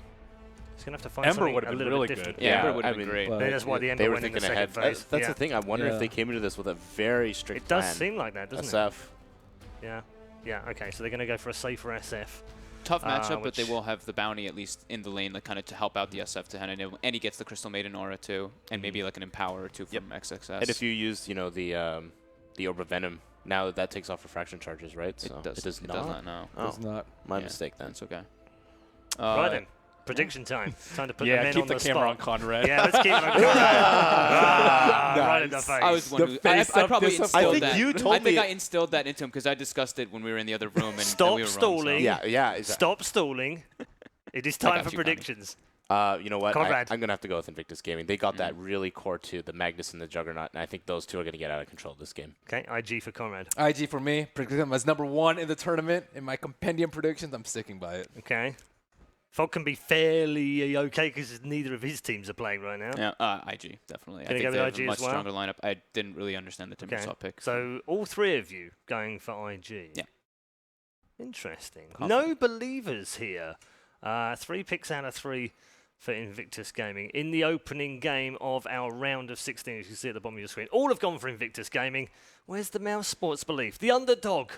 He's going to have to find Ember something would have a been little really bit different. good. Yeah, Ember would have been great. That's why the Ember went in the second phase. That's the thing. I wonder if they came into this with a very strict It does plan. seem like that, doesn't SF. it? Yeah, okay, so they're going to go for a safer SF. Tough matchup, but they will have the bounty at least in the lane, like kind of to help out the SF to enable, and he gets the Crystal Maiden aura too, and maybe like an Empower or two from XXS. And if you use, the Orb of Venom, now that takes off refraction charges, right? So it does not. No. Oh, does not. My mistake then. It's okay. Right then. Prediction time. Time to put the men keep on the the camera spot. on Conrad. Yeah, let's keep it on Conrad. Right in the face. I was wondering. I probably instilled that. I think I instilled that into him because I discussed it when we were in the other room. And Stop we were stalling. Wrong, so. Yeah. Stop stalling. It is time for predictions. You know what? Conrad. I'm going to have to go with Invictus Gaming. They got that really core too, the Magnus and the Juggernaut, and I think those two are going to get out of control this game. Okay, IG for Conrad. IG for me. Predict them as #1 in the tournament. In my compendium predictions, I'm sticking by it. Okay. Fog can be fairly okay because neither of his teams are playing right now. Yeah, IG, definitely. I Gonna think go they with have a IG much as well? stronger lineup. I didn't really understand the Timbersaw pick. So all three of you going for IG. Yeah. Interesting. No believers here. 3 picks out of 3 for Invictus Gaming in the opening game of our round of 16, as you can see at the bottom of your screen. All have gone for Invictus Gaming. Where's the mousesports belief? The underdog.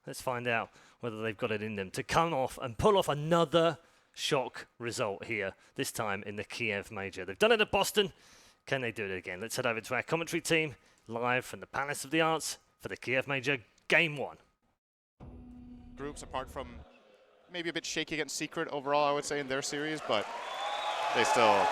Let's find out whether they've got it in them to come off and pull off another shock result here, this time in the Kiev Major. They've done it at Boston. Can they do it again? Let's head over to our commentary team, live from the Palace of the Arts for the Kiev Major Game 1. Groups, apart from maybe a bit shaky against Secret overall, I would say, in their series, but they still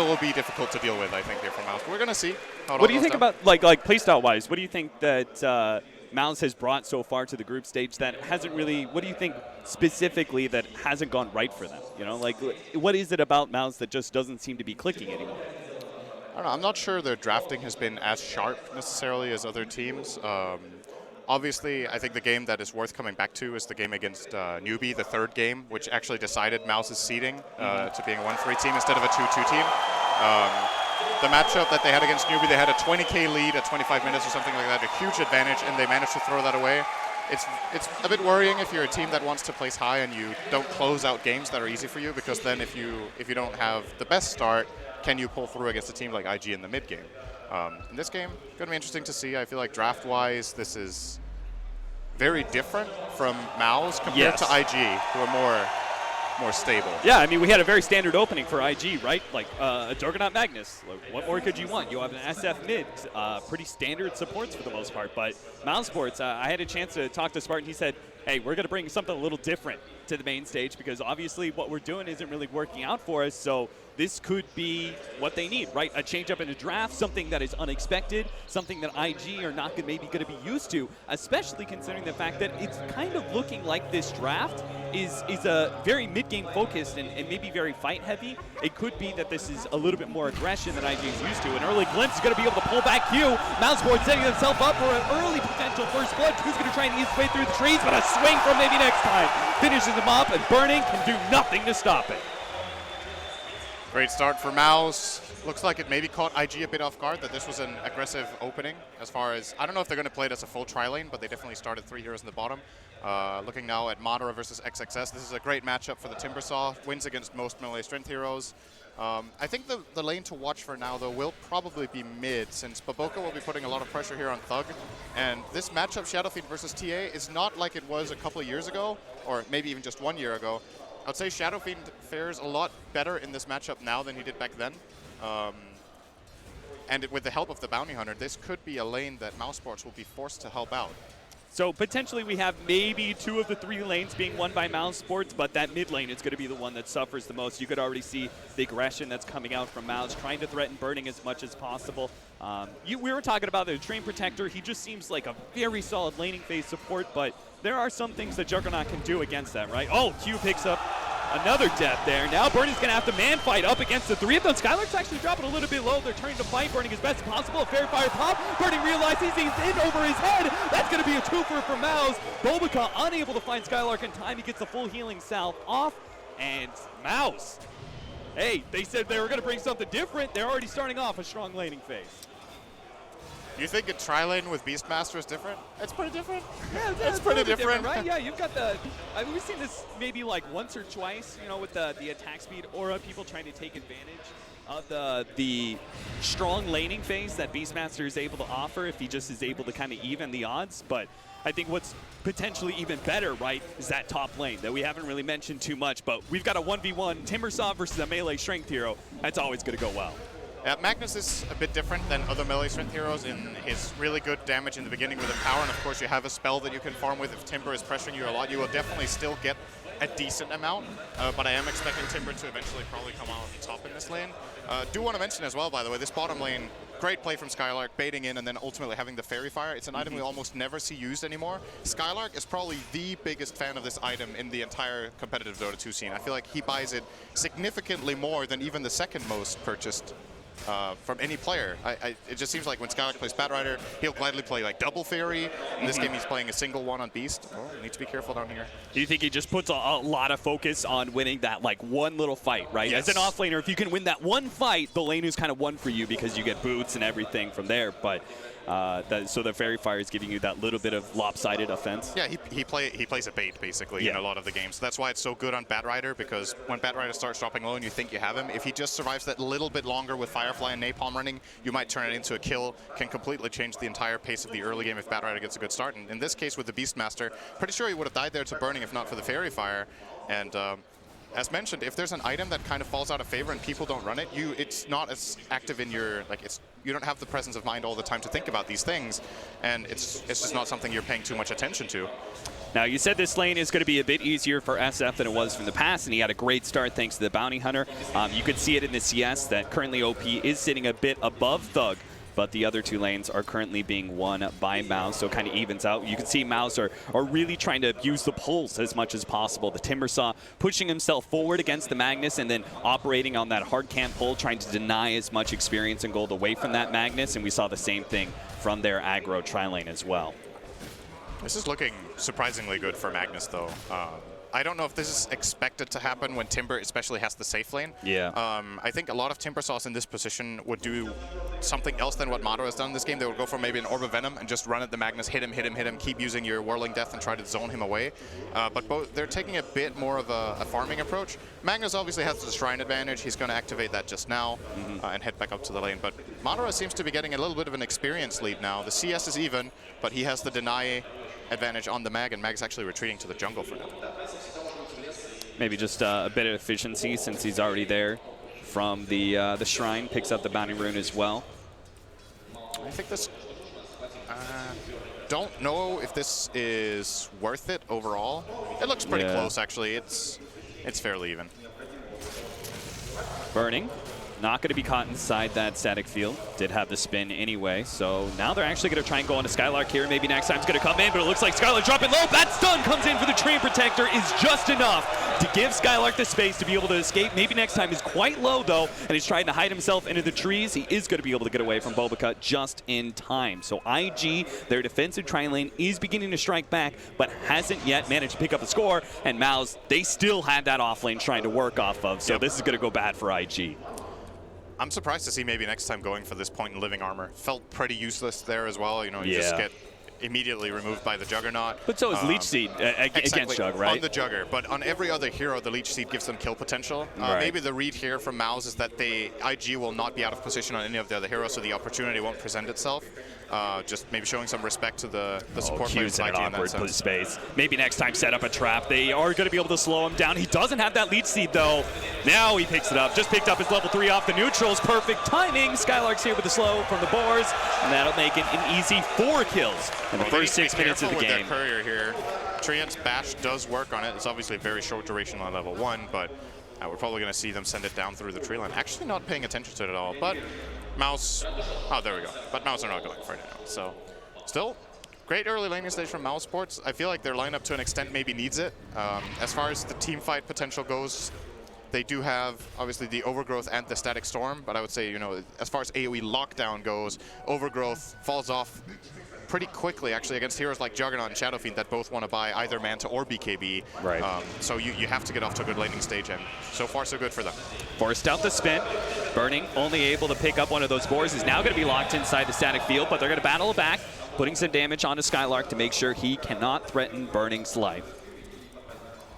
will be difficult to deal with, I think, here for Mouse. We're going to see how it What do you goes think down. about, like playstyle-wise, what do you think that Mouse has brought so far to the group stage that hasn't really, what do you think specifically that hasn't gone right for them? You know, like, what is it about Mouse that just doesn't seem to be clicking anymore? I don't know. I'm not sure their drafting has been as sharp necessarily as other teams. Obviously, I think the game that is worth coming back to is the game against Newbie, the third game, which actually decided Mouse's seeding to being a 1-3 team instead of a 2-2 team. The matchup that they had against Newbie, they had a 20K lead at 25 minutes or something like that, a huge advantage, and they managed to throw that away. It's a bit worrying if you're a team that wants to place high and you don't close out games that are easy for you, because then if you don't have the best start, can you pull through against a team like IG in the mid game? In this game, going to be interesting to see. I feel like draft-wise, this is very different from Mouse compared to IG, who are more stable. Yeah, I mean, we had a very standard opening for IG, right? Like a Juggernaut Magnus. Like, what more could you want? You have an SF mid, pretty standard supports for the most part. But mousesports, I had a chance to talk to Spartan. He said, hey, we're going to bring something a little different to the main stage because obviously what we're doing isn't really working out for us. So this could be what they need, right? A change up in a draft, something that is unexpected, something that IG are not maybe going to be used to, especially considering the fact that it's kind of looking like this draft is a very mid-game focused and maybe very fight-heavy. It could be that this is a little bit more aggression than IG is used to. An early glimpse is going to be able to pull back Q. Mousesports setting themselves up for an early potential first blood. Q's going to try and ease his way through the trees, but a swing from maybe next time. Finishes him up, and Burning can do nothing to stop it. Great start for Mouse. Looks like it maybe caught IG a bit off guard that this was an aggressive opening as far as, I don't know if they're going to play it as a full tri-lane, but they definitely started 3 heroes in the bottom. Looking now at Madara versus XXS. This is a great matchup for the Timbersaw. Wins against most melee strength heroes. I think the lane to watch for now, though, will probably be mid, since Baboka will be putting a lot of pressure here on Thug. And this matchup, Shadowfiend versus TA, is not like it was a couple of years ago, or maybe even just 1 year ago. I'd say Shadowfiend fares a lot better in this matchup now than he did back then. And with the help of the Bounty Hunter, this could be a lane that mousesports will be forced to help out. So potentially we have maybe 2 of the 3 lanes being won by mousesports, but that mid lane is going to be the one that suffers the most. You could already see the aggression that's coming out from Mouse, trying to threaten Burning as much as possible. We were talking about the Train Protector. He just seems like a very solid laning phase support, but there are some things that Juggernaut can do against that, right? Oh, Q picks up another death there. Now Burning's going to have to man fight up against the 3 of them. Skylark's actually dropping a little bit low. They're turning to fight. Burning as best as possible. A Fairy Fire pop. Burning realizes he's in over his head. That's going to be a twofer for Mouse. Bulbaca unable to find Skylark in time. He gets the full healing salve off. And Mouse, hey, they said they were going to bring something different. They're already starting off a strong laning phase. You think a tri-lane with Beastmaster is different? It's pretty different. Yeah, it's pretty different, right? Yeah, you've got the. I mean, we've seen this maybe like once or twice, you know, with the attack speed aura, people trying to take advantage of the strong laning phase that Beastmaster is able to offer if he just is able to kind of even the odds. But I think what's potentially even better, right, is that top lane that we haven't really mentioned too much. But we've got a 1v1 Timbersaw versus a melee strength hero. That's always going to go well. Yeah, Magnus is a bit different than other melee strength heroes in his really good damage in the beginning with the power, and of course you have a spell that you can farm with. If Timber is pressuring you a lot, you will definitely still get a decent amount, but I am expecting Timber to eventually probably come out on top in this lane. Do want to mention as well, by the way, this bottom lane, great play from Skylark, baiting in and then ultimately having the Fairy Fire. It's an item we almost never see used anymore. Skylark is probably the biggest fan of this item in the entire competitive Dota 2 scene. I feel like he buys it significantly more than even the second most purchased from any player. It just seems like when Skylark plays Batrider, he'll gladly play like double Fairy. In this game, he's playing a single one on Beast. Oh, need to be careful down here. Do you think he just puts a lot of focus on winning that like one little fight, right? Yes. As an offlaner, if you can win that one fight, the lane is kind of won for you because you get boots and everything from there. But So the Fairy Fire is giving you that little bit of lopsided offense. Yeah, he plays a bait basically in a lot of the games. That's why it's so good on Batrider, because when Batrider starts dropping low and you think you have him, if he just survives that little bit longer with Firefly and Napalm running, you might turn it into a kill. Can completely change the entire pace of the early game if Batrider gets a good start. And in this case with the Beastmaster, pretty sure he would have died there to Burning if not for the Fairy Fire. And as mentioned, if there's an item that kind of falls out of favor and people don't run it, it's not as active in your, you don't have the presence of mind all the time to think about these things, and it's just not something you're paying too much attention to. Now, you said this lane is going to be a bit easier for SF than it was from the past, and he had a great start thanks to the Bounty Hunter. You could see it in the CS that currently OP is sitting a bit above Thug, but the other two lanes are currently being won by Mouse, so it kind of evens out. You can see Mouse are really trying to use the pulse as much as possible. The Timbersaw pushing himself forward against the Magnus and then operating on that hard camp pull, trying to deny as much experience and gold away from that Magnus, and we saw the same thing from their aggro tri-lane as well. This is looking surprisingly good for Magnus, though. I don't know if this is expected to happen when Timber especially has the safe lane. Yeah. I think a lot of Timbersaws in this position would do something else than what Madara has done in this game. They would go for maybe an Orb of Venom and just run at the Magnus, hit him, keep using your Whirling Death and try to zone him away. But they're taking a bit more of a farming approach. Magnus obviously has the Shrine advantage. He's going to activate that just now and head back up to the lane. But Madara seems to be getting a little bit of an experience lead now. The CS is even, but he has the deny advantage on the Mag, and Mag's actually retreating to the jungle for now. Maybe just a bit of efficiency since he's already there from the Shrine. Picks up the Bounty Rune as well. I think this... don't know if this is worth it overall. It looks pretty close, actually. It's fairly even. Burning. Not going to be caught inside that static field. Did have the spin anyway, so now they're actually going to try and go on to Skylark here. Maybe next time's going to come in, but it looks like Skylark dropping low. That stun comes in for the Treant Protector is just enough to give Skylark the space to be able to escape. Maybe next time is quite low, though, and he's trying to hide himself into the trees. He is going to be able to get away from Bobacut just in time. So IG, their defensive tri-lane, is beginning to strike back, but hasn't yet managed to pick up a score, and Mouse, they still had that offlane trying to work off of, so this is going to go bad for IG. I'm surprised to see maybe next time going for this point in living armor. Felt pretty useless there as well. You know, you just get immediately removed by the Juggernaut. But so is Leech Seed against Jug, right? On the Jugger, but on every other hero, the Leech Seed gives them kill potential. Maybe the read here from Mouse is that IG will not be out of position on any of the other heroes, so the opportunity won't present itself. Just maybe showing some respect to the support players in IG an in that awkward sense. space. Maybe next time set up a trap. They are going to be able to slow him down. He doesn't have that Leech Seed, though. Now he picks it up. Just picked up his level 3 off the neutrals. Perfect timing. Skylark's here with the slow from the boars, and that'll make it an easy 4 kills in the first 6 minutes of the game. With their courier here. Treant's bash does work on it. It's obviously a very short duration on level 1, but we're probably going to see them send it down through the tree line. Actually not paying attention to it at all, but Mouse... Oh, there we go. But Mouse are not going for it now, so... Still, great early laning stage from mousesports. I feel like their lineup to an extent maybe needs it. As far as the team fight potential goes, they do have obviously the Overgrowth and the Static Storm, but I would say, you know, as far as AoE lockdown goes, Overgrowth falls off pretty quickly actually against heroes like Juggernaut and Shadow Fiend that both want to buy either Manta or BKB. Right. So you have to get off to a good laning stage, and so far so good for them. Forced out the spin. Burning, only able to pick up one of those boars, is now going to be locked inside the static field, but they're going to battle it back, putting some damage onto Skylark to make sure he cannot threaten Burning's life.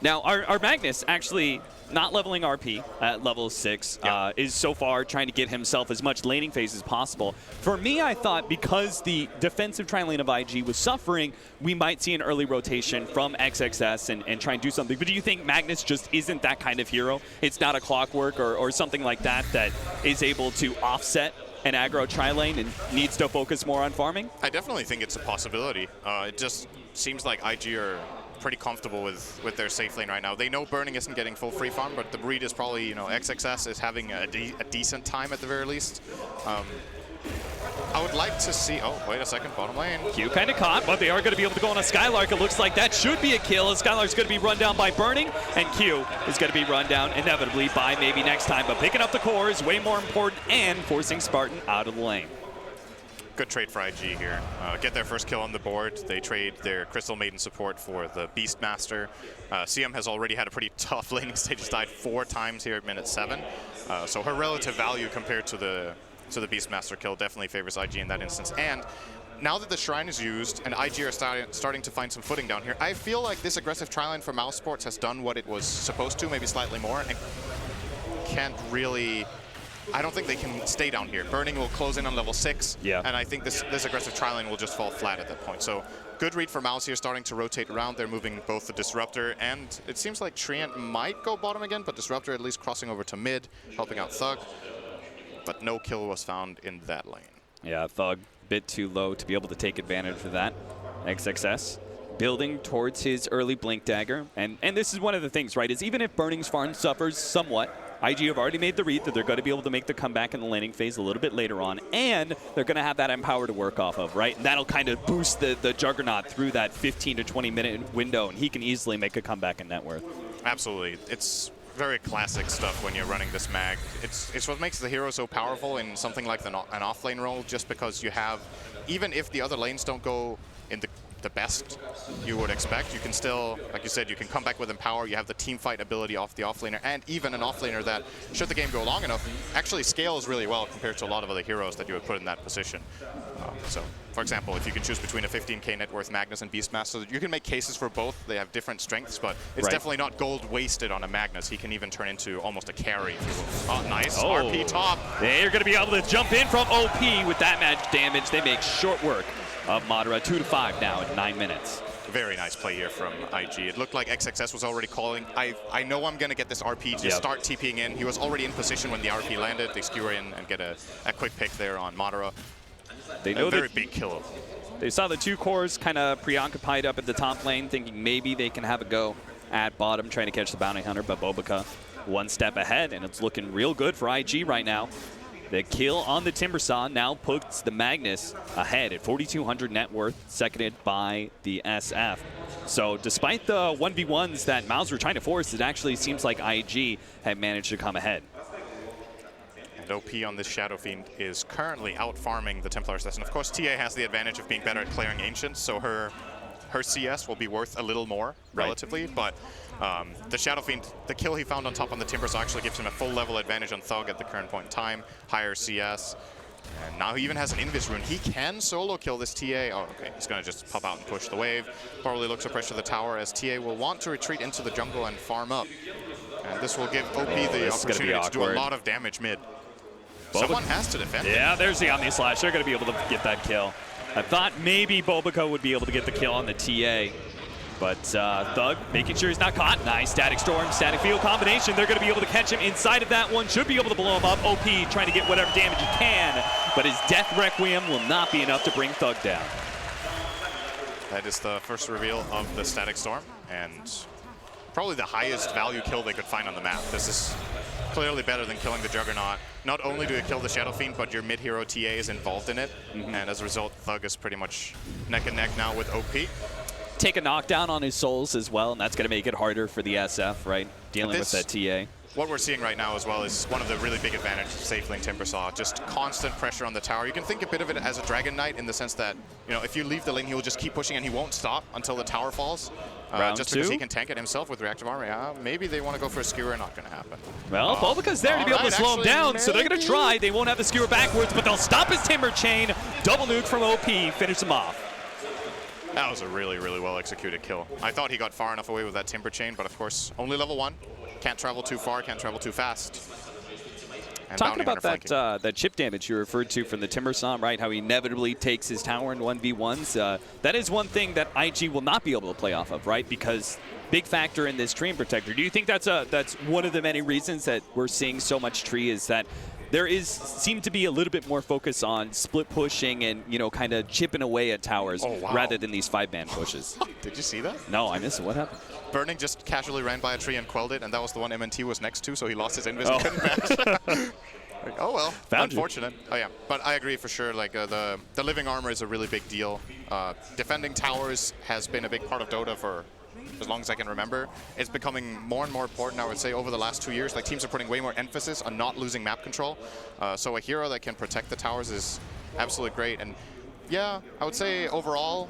Now, our Magnus actually not leveling RP at level 6 is so far trying to get himself as much laning phase as possible. For me, I thought because the defensive tri-lane of IG was suffering, we might see an early rotation from XXS and try and do something. But do you think Magnus just isn't that kind of hero? It's not a Clockwork or something like that that is able to offset an aggro tri-lane and needs to focus more on farming? I definitely think it's a possibility. It just seems like IG are pretty comfortable with their safe lane right now. They know Burning isn't getting full free farm, but the breed is probably, you know, XXS is having a decent time at the very least. I would like to see, oh, wait a second, bottom lane. Q kind of caught, but they are going to be able to go on a Skylark. It looks like that should be a kill, as Skylark's going to be run down by Burning, and Q is going to be run down inevitably by maybe next time. But picking up the core is way more important, and forcing Spartan out of the lane. Good trade for IG here. Get their first kill on the board. They trade their Crystal Maiden support for the Beastmaster. CM has already had a pretty tough laning stage. She's died 4 times here at minute 7. So her relative value compared to the So the Beastmaster kill definitely favors IG in that instance. And now that the Shrine is used and IG are starting to find some footing down here, I feel like this aggressive tri-line for mousesports has done what it was supposed to, maybe slightly more, and can't really... I don't think they can stay down here. Burning will close in on level 6, and I think this aggressive tri-line will just fall flat at that point. So good read for Mouse here, starting to rotate around. They're moving both the Disruptor, and it seems like Treant might go bottom again, but Disruptor at least crossing over to mid, helping out Thug. But no kill was found in that lane. Yeah, Thug, bit too low to be able to take advantage of that. XXS building towards his early Blink Dagger. And this is one of the things, right, is even if Burning's farm suffers somewhat, IG have already made the read that they're going to be able to make the comeback in the laning phase a little bit later on, and they're going to have that Empower to work off of, right? And that'll kind of boost the Juggernaut through that 15 to 20-minute window, and he can easily make a comeback in net worth. Absolutely. It's very classic stuff when you're running this mag. It's what makes the hero so powerful in something like an off-lane role, just because you have, even if the other lanes don't go in the best you would expect, you can still, like you said, you can come back with Empower. You have the team fight ability off the offlaner, and even an offlaner that, should the game go long enough, actually scales really well compared to a lot of other heroes that you would put in that position. So, for example, if you can choose between a 15k net worth Magnus and Beastmaster, you can make cases for both. They have different strengths, but it's definitely not gold wasted on a Magnus. He can even turn into almost a carry, if you will. Oh, nice. RP top. They're going to be able to jump in from OP with that match damage. They make short work of Madara. 2-5 now in 9 minutes. Very nice play here from IG. It looked like XXS was already calling. I know I'm going to get this RP to start TPing in. He was already in position when the RP landed. They skewer in and get a quick pick there on Madara. They know a very big kill. They saw the two cores kind of preoccupied up at the top lane, thinking maybe they can have a go at bottom, trying to catch the bounty hunter, but Bobica one step ahead, and it's looking real good for IG right now. The kill on the Timbersaw now puts the Magnus ahead at 4,200 net worth, seconded by the SF. So despite the 1v1s that Mouse were trying to force, it actually seems like IG had managed to come ahead. And OP on this Shadow Fiend is currently out farming the Templar Assassin. Of course, TA has the advantage of being better at clearing Ancients, so her CS will be worth a little more, relatively, but the Shadow Fiend, the kill he found on top on the Timbersaw actually gives him a full level advantage on Thug at the current point in time, higher CS, and now he even has an Invis rune. He can solo kill this TA. Oh, okay, he's gonna just pop out and push the wave. Probably looks to pressure the tower as TA will want to retreat into the jungle and farm up. And this will give OP the opportunity to do a lot of damage mid. Someone has to defend. Yeah, there's the Omni Slash. They're gonna be able to get that kill. I thought maybe Bobica would be able to get the kill on the TA, but Thug making sure he's not caught. Nice Static Storm, Static Field combination. They're going to be able to catch him inside of that one. Should be able to blow him up. OP trying to get whatever damage he can, but his Death Requiem will not be enough to bring Thug down. That is the first reveal of the Static Storm, and probably the highest value kill they could find on the map. This is clearly better than killing the Juggernaut. Not only do you kill the Shadow Fiend, but your mid-hero TA is involved in it, and as a result, Thug is pretty much neck and neck now with OP. Take a knockdown on his souls as well, and that's going to make it harder for the SF, right? Dealing with that TA. What we're seeing right now as well is one of the really big advantages of Safe Lane Timbersaw, just constant pressure on the tower. You can think a bit of it as a Dragon Knight in the sense that, you know, if you leave the lane, he will just keep pushing and he won't stop until the tower falls. Just because he can tank it himself with reactive armor. Maybe they want to go for a skewer, not going to happen. Well, Bobica's there to be able to slow him down, so they're going to try. They won't have the skewer backwards, but they'll stop his Timber Chain. Double nuke from OP, finish him off. That was a really, really well executed kill. I thought he got far enough away with that Timber Chain, but of course, only level 1. Can't travel too far, can't travel too fast. And talking about that chip damage you referred to from the Timbersaw, right? How he inevitably takes his tower in 1v1s. That is one thing that IG will not be able to play off of, right? Because big factor in this Tree Protector. Do you think that's one of the many reasons that we're seeing so much tree is that there seem to be a little bit more focus on split pushing and, you know, kind of chipping away at towers rather than these 5-man pushes. Did you see that? No, I missed it. What happened? Burning just casually ran by a tree and quelled it, and that was the one MNT was next to, so he lost his invis and couldn't match. Oh well, unfortunate. Oh yeah, but I agree for sure. Like the living armor is a really big deal. Defending towers has been a big part of Dota for as long as I can remember. It's becoming more and more important, I would say, over the last 2 years. Like, teams are putting way more emphasis on not losing map control. So a hero that can protect the towers is absolutely great. And yeah, I would say overall,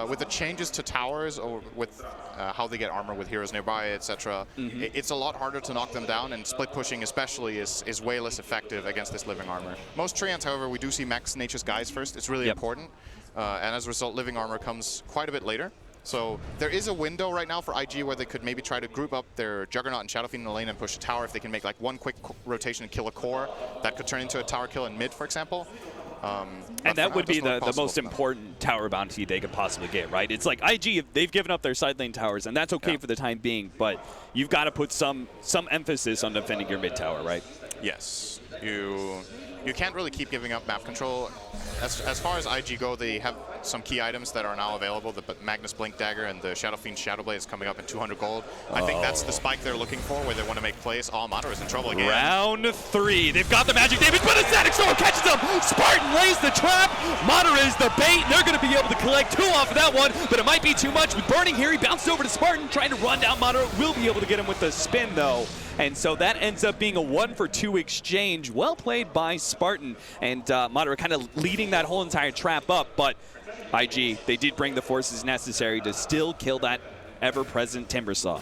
with the changes to towers or with how they get armor with heroes nearby, etc., it's a lot harder to knock them down, and split pushing especially is way less effective against this living armor. Most Treants, however, we do see max Nature's Guise first. It's really important, and as a result, living armor comes quite a bit later. So there is a window right now for IG where they could maybe try to group up their Juggernaut and Shadowfiend in the lane and push a tower. If they can make like one quick rotation and kill a core, that could turn into a tower kill in mid, for example. And that would be the most important tower bounty they could possibly get, right? It's like IG, they've given up their side lane towers, and that's okay for the time being, but you've got to put some emphasis on defending your mid tower, right? Yes. You can't really keep giving up map control. As far as IG go, they have some key items that are now available. The Magnus Blink Dagger and the Shadowfiend Shadowblade is coming up in 200 gold. I think that's the spike they're looking for, where they want to make plays. Oh, Madara is in trouble again. Round 3. They've got the magic damage, but the Static Storm catches them. Spartan lays the trap. Madara is the bait. They're going to be able to collect 2 off of that one, but it might be too much. With Burning here, he bounced over to Spartan, trying to run down Madara. Will be able to get him with the spin, though. And so that ends up being a 1-for-2 exchange. Well played by Spartan. And Madara kind of leading that whole entire trap up. But IG, they did bring the forces necessary to still kill that ever-present Timbersaw.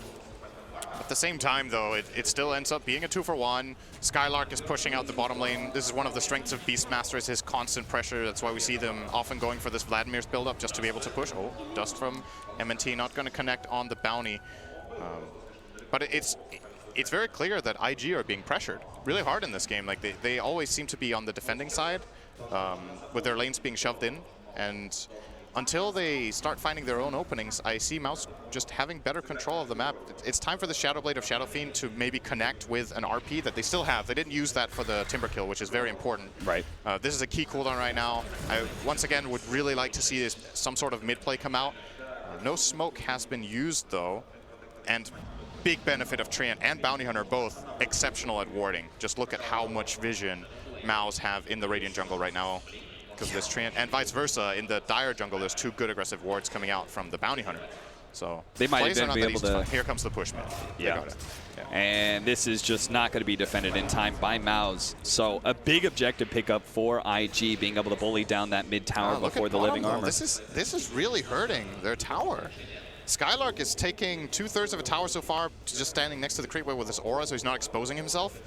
At the same time, though, it still ends up being a 2-for-1. Skylark is pushing out the bottom lane. This is one of the strengths of Beastmaster, is his constant pressure. That's why we see them often going for this Vladimir's build-up just to be able to push. Oh, Dust from MNT, not going to connect on the bounty. But it's very clear that IG are being pressured really hard in this game. Like they always seem to be on the defending side with their lanes being shoved in. And until they start finding their own openings, I see Mouse just having better control of the map. It's time for the Shadowblade of Shadowfiend to maybe connect with an RP that they still have. They didn't use that for the Timber kill, which is very important. Right. This is a key cooldown right now. I, once again, would really like to see some sort of mid-play come out. No smoke has been used, though. And big benefit of Treant and Bounty Hunter, both exceptional at warding. Just look at how much vision Mouse have in the Radiant jungle right now because of this Treant, and vice versa. In the Dire jungle, there's 2 good aggressive wards coming out from the Bounty Hunter. So they might have been able to. Here comes the push, man. Yeah. And this is just not going to be defended in time by Mouse. So a big objective pickup for IG, being able to bully down that mid tower before the living armor. This is really hurting their tower. Skylark is taking 2/3 of a tower so far, just standing next to the creepway with his aura, so he's not exposing himself.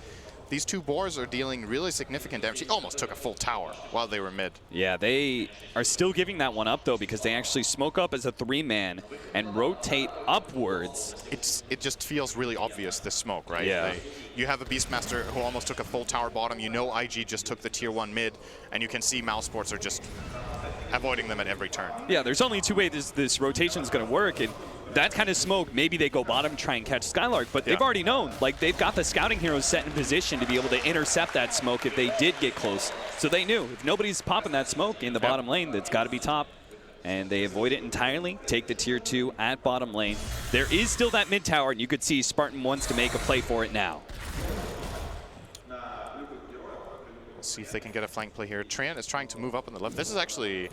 These 2 boars are dealing really significant damage. He almost took a full tower while they were mid. Yeah, they are still giving that one up, though, because they actually smoke up as a 3-man and rotate upwards. It just feels really obvious, this smoke, right? Yeah. You have a Beastmaster who almost took a full tower bottom. You know IG just took the tier 1 mid, and you can see mousesports are just avoiding them at every turn. Yeah, there's only 2 ways this rotation is going to work, and that kind of smoke, maybe they go bottom, try and catch Skylark, but they've already known. Like, they've got the scouting heroes set in position to be able to intercept that smoke if they did get close. So they knew if nobody's popping that smoke in the bottom lane, that's got to be top. And they avoid it entirely, take the tier 2 at bottom lane. There is still that mid tower, and you could see Spartan wants to make a play for it now. Let's see if they can get a flank play here. Treant is trying to move up on the left. This is actually...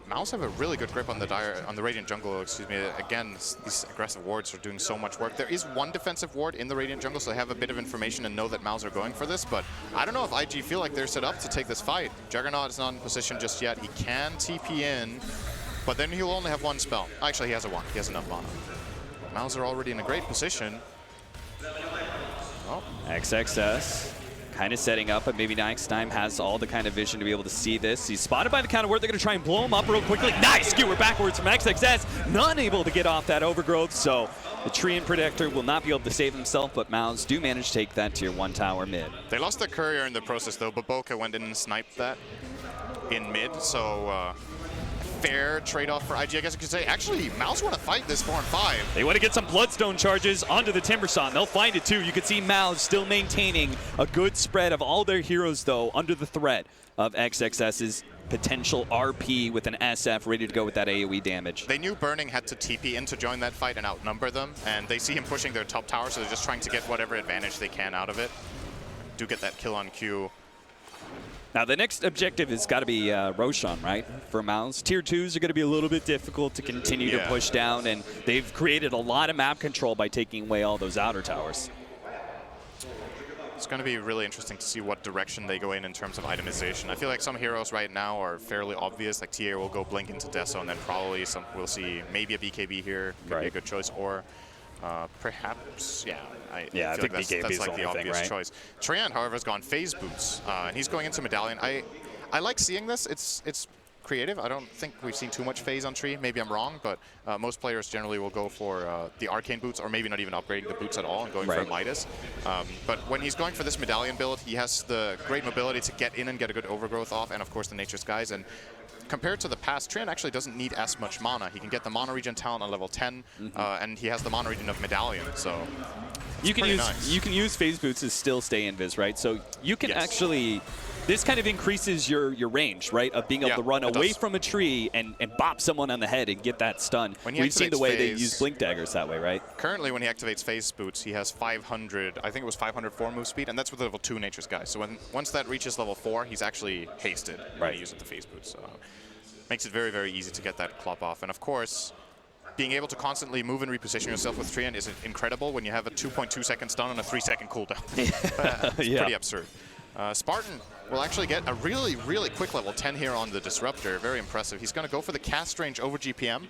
Mouse have a really good grip on the Radiant jungle, excuse me. Again, these aggressive wards are doing so much work. There is 1 defensive ward in the Radiant jungle, so they have a bit of information and know that Mouse are going for this, but I don't know if IG feel like they're set up to take this fight. Juggernaut is not in position just yet. He can TP in, but then he'll only have 1 spell. Actually, he has a 1. He has enough mana. Mouse are already in a great position. Oh. XXS. Kind of setting up, but maybe next time has all the kind of vision to be able to see this. He's spotted by the counter ward. They're going to try and blow him up real quickly. Nice skewer backwards from XXS. Not able to get off that overgrowth, so the Treant Protector will not be able to save himself, but Mouse do manage to take that tier 1 tower mid. They lost the courier in the process, though. Baboka went in and sniped that in mid, so fair trade-off for IG, I guess you could say. Actually, Mouse want to fight this 4-5. They want to get some Bloodstone charges onto the Timbersaw. They'll find it too. You can see Mouse still maintaining a good spread of all their heroes, though, under the threat of XXS's potential RP with an SF ready to go with that AoE damage. They knew Burning had to TP in to join that fight and outnumber them, and they see him pushing their top tower, so they're just trying to get whatever advantage they can out of it. Do get that kill on Q. Now, the next objective has got to be Roshan, right, for Mouse. Tier 2s are going to be a little bit difficult to continue to push down, and they've created a lot of map control by taking away all those outer towers. It's going to be really interesting to see what direction they go in terms of itemization. I feel like some heroes right now are fairly obvious, like TA will go Blink into Deso, and then probably we'll see maybe a BKB here, could be a good choice, or perhaps, I think that's like the obvious choice. Treant, however, has gone Phase Boots, and he's going into Medallion. I like seeing this. It's creative. I don't think we've seen too much phase on Tree. Maybe I'm wrong, but most players generally will go for the Arcane boots, or maybe not even upgrading the boots at all and going for a Midas. But when he's going for this Medallion build, he has the great mobility to get in and get a good overgrowth off, and of course the Nature Skies. And compared to the past, Treant actually doesn't need as much mana. He can get the Mana Regen talent on level 10, and he has the Mana Regen of Medallion, so you can use phase boots to still stay invis, right? So you can actually, this kind of increases your range, right, of being able to run away from a tree and bop someone on the head and get that stun. We've seen the way they use Blink Daggers that way, right? Currently, when he activates Phase Boots, he has 500, I think it was 504 move speed, and that's with level 2 Nature Skies. So once that reaches level 4, he's actually hasted when he uses the Phase Boots. So makes it very, very easy to get that clop off. And of course, being able to constantly move and reposition yourself with Treant is incredible when you have a 2.2 second stun and a 3-second cooldown. It's pretty absurd. Spartan will actually get a really, really quick level 10 here on the Disruptor. Very impressive. He's going to go for the cast range over GPM.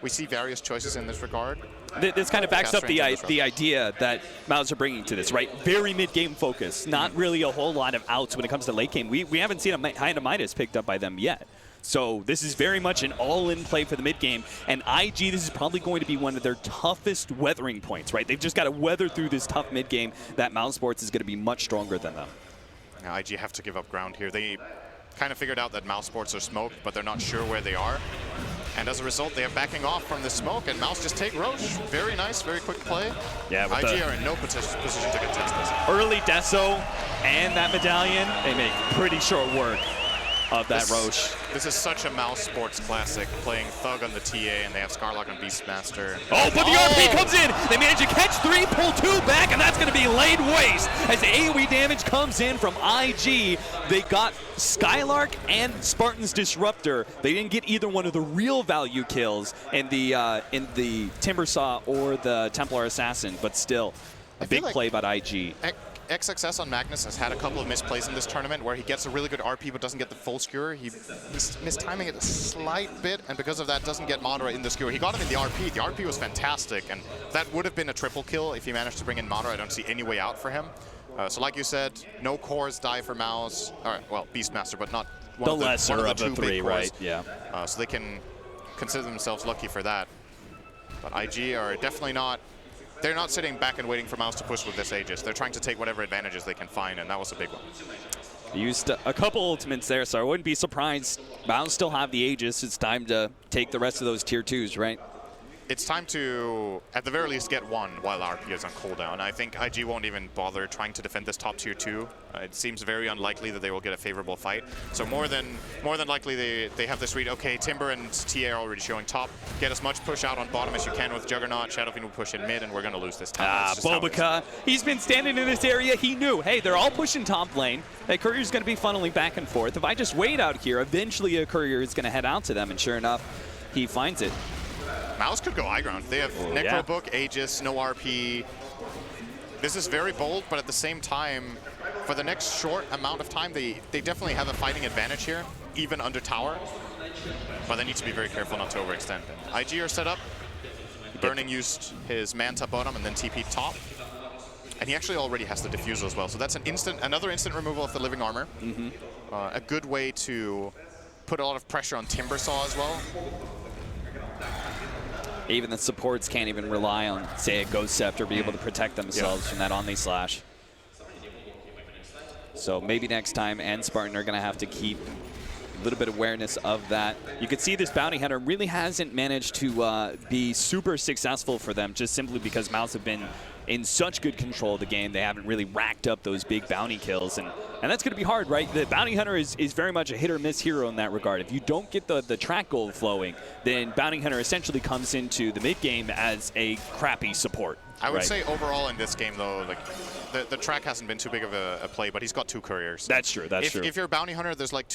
We see various choices in this regard. This kind of backs up the idea that Mouse are bringing to this, right? Very mid-game focus. Not really a whole lot of outs when it comes to late game. We haven't seen a High Midas picked up by them yet. So this is very much an all-in play for the mid-game. And IG, this is probably going to be one of their toughest weathering points, right? They've just got to weather through this tough mid-game. That mousesports is going to be much stronger than them. Now, IG have to give up ground here. They kind of figured out that mousesports are smoked, but they're not sure where they are. And as a result, they are backing off from the smoke, and Mouse just take Roche. Very nice, very quick play. Yeah, IG are in no position to contest this. Early Deso and that Medallion, they make pretty short work of that Roche. This is such a Mousesports classic, playing Thug on the TA, and they have Scarlock and Beastmaster. Oh, but the RP comes in! They manage to catch 3, pull 2 back, and that's going to be laid waste as the AoE damage comes in from IG. They got Skylark and Spartan's Disruptor. They didn't get either one of the real value kills in the Timbersaw or the Templar Assassin, but still, a big play by IG. XXS on Magnus has had a couple of misplays in this tournament where he gets a really good RP but doesn't get the full skewer. He's mistiming it a slight bit, and because of that doesn't get Madara in the skewer. He got him in the RP. The RP was fantastic, and that would have been a triple kill if he managed to bring in Madara. I don't see any way out for him. So like you said, no cores die for Mouse. All right, well, Beastmaster, but not one the lesser of the 3, right? Yeah. So they can consider themselves lucky for that. But IG are definitely not. They're not sitting back and waiting for Mouse to push with this Aegis. They're trying to take whatever advantages they can find, and that was a big one. Used a couple ultimates there, so I wouldn't be surprised. Mouse still have the Aegis. It's time to take the rest of those tier 2s, right? It's time to, at the very least, get one while RP is on cooldown. I think IG won't even bother trying to defend this top tier 2. It seems very unlikely that they will get a favorable fight. So more than likely they have this read, okay, Timber and TA are already showing top. Get as much push out on bottom as you can with Juggernaut. Shadowfiend will push in mid, and we're going to lose this time. Bobica, he's been standing in this area. He knew, hey, they're all pushing top lane. That courier's going to be funneling back and forth. If I just wait out here, eventually a courier is going to head out to them, and sure enough, he finds it. Mouse could go high ground. They have Necro Book, Aegis, no RP. This is very bold, but at the same time, for the next short amount of time, they definitely have a fighting advantage here, even under tower. But they need to be very careful not to overextend. IG are set up. Burning used his Manta bottom and then TP top. And he actually already has the Diffusal as well. So that's another instant removal of the Living Armor. A good way to put a lot of pressure on Timbersaw as well. Even the supports can't even rely on, say, a Ghost Scepter, be able to protect themselves from that Omni Slash. So maybe next time, and Spartan are going to have to keep a little bit of awareness of that. You can see this Bounty Hunter really hasn't managed to be super successful for them, just simply because Mouse have been in such good control of the game. They haven't really racked up those big bounty kills, and that's going to be hard, right? The Bounty Hunter is very much a hit-or-miss hero in that regard. If you don't get the track gold flowing, then Bounty Hunter essentially comes into the mid-game as a crappy support. I would say overall in this game, though, like the track hasn't been too big of a play, but he's got 2 couriers. That's true, that's true. If you're a Bounty Hunter, there's like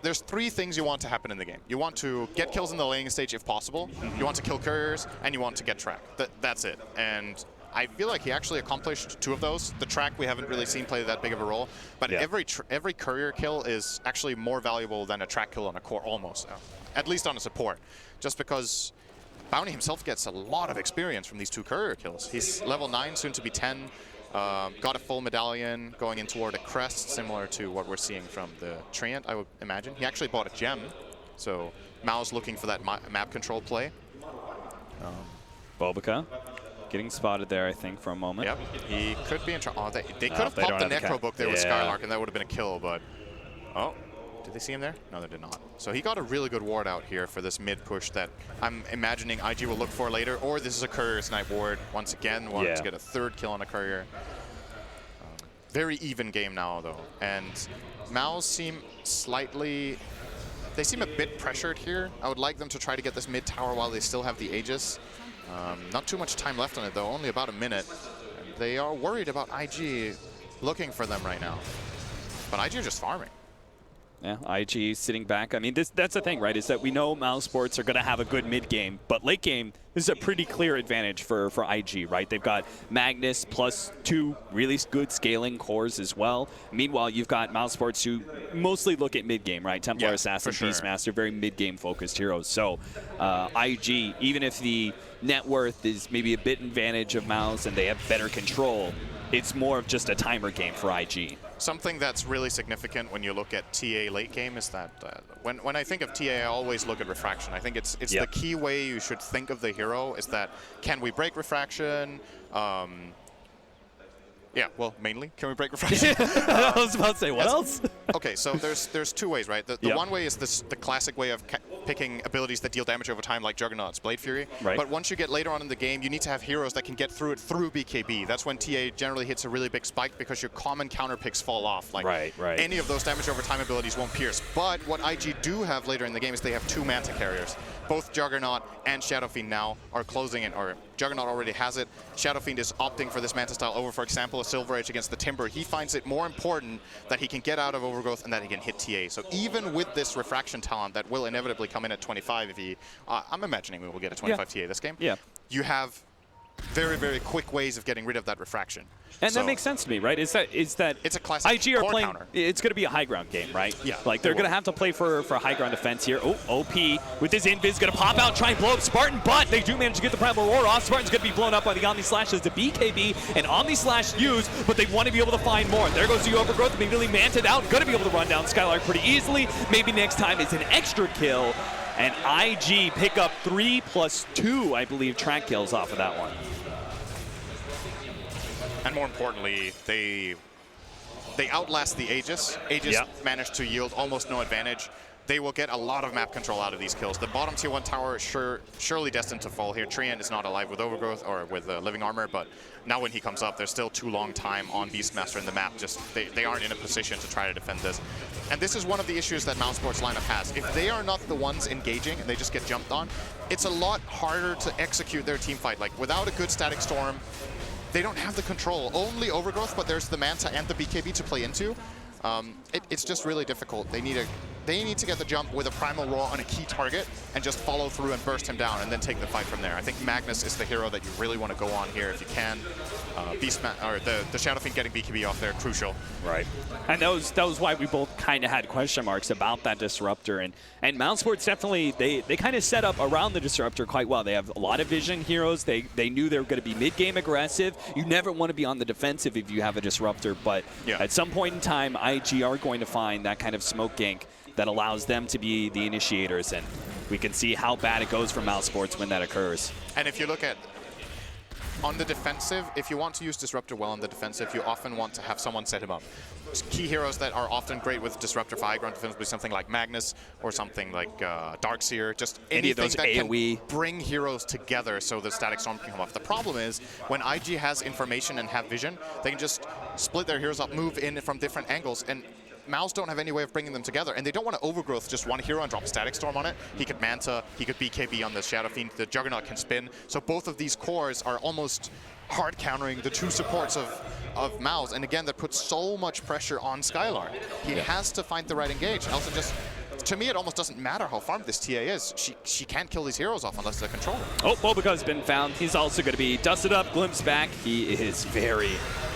there's 3 things you want to happen in the game. You want to get kills in the laning stage if possible, you want to kill couriers, and you want to get track. That's it. And I feel like he actually accomplished 2 of those. The track we haven't really seen play that big of a role, but every courier kill is actually more valuable than a track kill on a core, almost, at least on a support, just because Bounty himself gets a lot of experience from these 2 courier kills. He's level 9, soon to be 10, got a full medallion going in toward a crest, similar to what we're seeing from the Treant, I would imagine. He actually bought a gem, so Mao's looking for that map control play. Bobica getting spotted there, I think, for a moment. Yep, he could be in trouble. Oh, they could have popped the Necro Book there with Skylark, and that would have been a kill, but... Oh, did they see him there? No, they did not. So he got a really good ward out here for this mid push that I'm imagining IG will look for later, or this is a courier snipe ward once again, wanted to get a 3rd kill on a courier. Very even game now, though, and Mao's seem slightly... They seem a bit pressured here. I would like them to try to get this mid tower while they still have the Aegis. Not too much time left on it, though, only about a minute. And they are worried about IG looking for them right now. But IG are just farming. Yeah, IG sitting back. I mean, that's the thing, right, is that we know mousesports are going to have a good mid game, but late game, this is a pretty clear advantage for IG, right? They've got Magnus plus 2 really good scaling cores as well. Meanwhile, you've got mousesports who mostly look at mid game, right? Templar Assassin, Beastmaster, very mid game focused heroes. So IG, even if the net worth is maybe a bit advantage of Mouse and they have better control, it's more of just a timer game for IG. Something that's really significant when you look at TA late game is that when I think of TA, I always look at refraction. I think it's the key way you should think of the hero is that, can we break refraction? Yeah, well, mainly, can we break refraction? I was about to say, what else? Okay, so there's 2 ways, right? The one way is the classic way of picking abilities that deal damage over time, like Juggernaut's Blade Fury. Right. But once you get later on in the game, you need to have heroes that can get through it through BKB. That's when TA generally hits a really big spike because your common counter picks fall off. Like any of those damage over time abilities won't pierce. But what IG do have later in the game is they have 2 Manta carriers. Both Juggernaut and Shadow Fiend now are closing it, or Juggernaut already has it. Shadow Fiend is opting for this Manta style over, for example, a Silver Age against the Timber. He finds it more important that he can get out of Overgrowth and that he can hit TA. So even with this refraction talent that will inevitably come in at 25 if he... I'm imagining we will get a 25 TA this game. Yeah. You have very, very quick ways of getting rid of that refraction. And that makes sense to me, right? Is that it's a classic IG are core playing? Counter. It's going to be a high ground game, right? Yeah. Like they're going to have to play for high ground defense here. Oh, OP with his invis going to pop out, try and blow up Spartan, but they do manage to get the Primal Roar off. Spartan's going to be blown up by the Omni Slash as the BKB and Omni Slash used, but they want to be able to find more. There goes the Overgrowth, immediately manted out, going to be able to run down Skylark pretty easily. Maybe next time it's an extra kill, and IG pick up 3+2, I believe, track kills off of that one. And more importantly, they outlast the Aegis. Aegis managed to yield almost no advantage. They will get a lot of map control out of these kills. The bottom tier 1 tower is surely destined to fall here. Treant is not alive with Overgrowth or with Living Armor, but now when he comes up, there's still too long time on Beastmaster in the map. Just they aren't in a position to try to defend this. And this is one of the issues that mousesports lineup has. If they are not the ones engaging and they just get jumped on, it's a lot harder to execute their team fight. Like without a good Static Storm, they don't have the control. Only Overgrowth, but there's the Manta and the BKB to play into. It's just really difficult. They need to get the jump with a Primal Roar on a key target and just follow through and burst him down and then take the fight from there. I think Magnus is the hero that you really want to go on here if you can. The Shadow Fiend getting BKB off there, crucial. Right. And that was why we both kind of had question marks about that Disruptor. And mousesports definitely, they kind of set up around the Disruptor quite well. They have a lot of vision heroes. They knew they were going to be mid-game aggressive. You never want to be on the defensive if you have a Disruptor. But at some point in time, IG are going to find that kind of smoke gank that allows them to be the initiators. And we can see how bad it goes for mousesports when that occurs. And if you look at on the defensive, if you want to use Disruptor well on the defensive, you often want to have someone set him up. Key heroes that are often great with Disruptor for high ground defense would be something like Magnus or something like Darkseer. Just any of those that AoE. Can bring heroes together so the Static Storm can come off. The problem is when IG has information and have vision, they can just split their heroes up, move in from different angles, and Mouse don't have any way of bringing them together, and they don't want to Overgrowth just one hero and drop a Static Storm on it. He could Manta, he could BKB on the Shadow Fiend, the Juggernaut can spin. So both of these cores are almost hard countering the 2 supports of Mouse, and again, that puts so much pressure on Skylark. He has to find the right engage, else it just to me, it almost doesn't matter how farmed this TA is. She can't kill these heroes off unless they're controlled. Oh, Bobica's been found. He's also going to be dusted up, glimpsed back. He is very,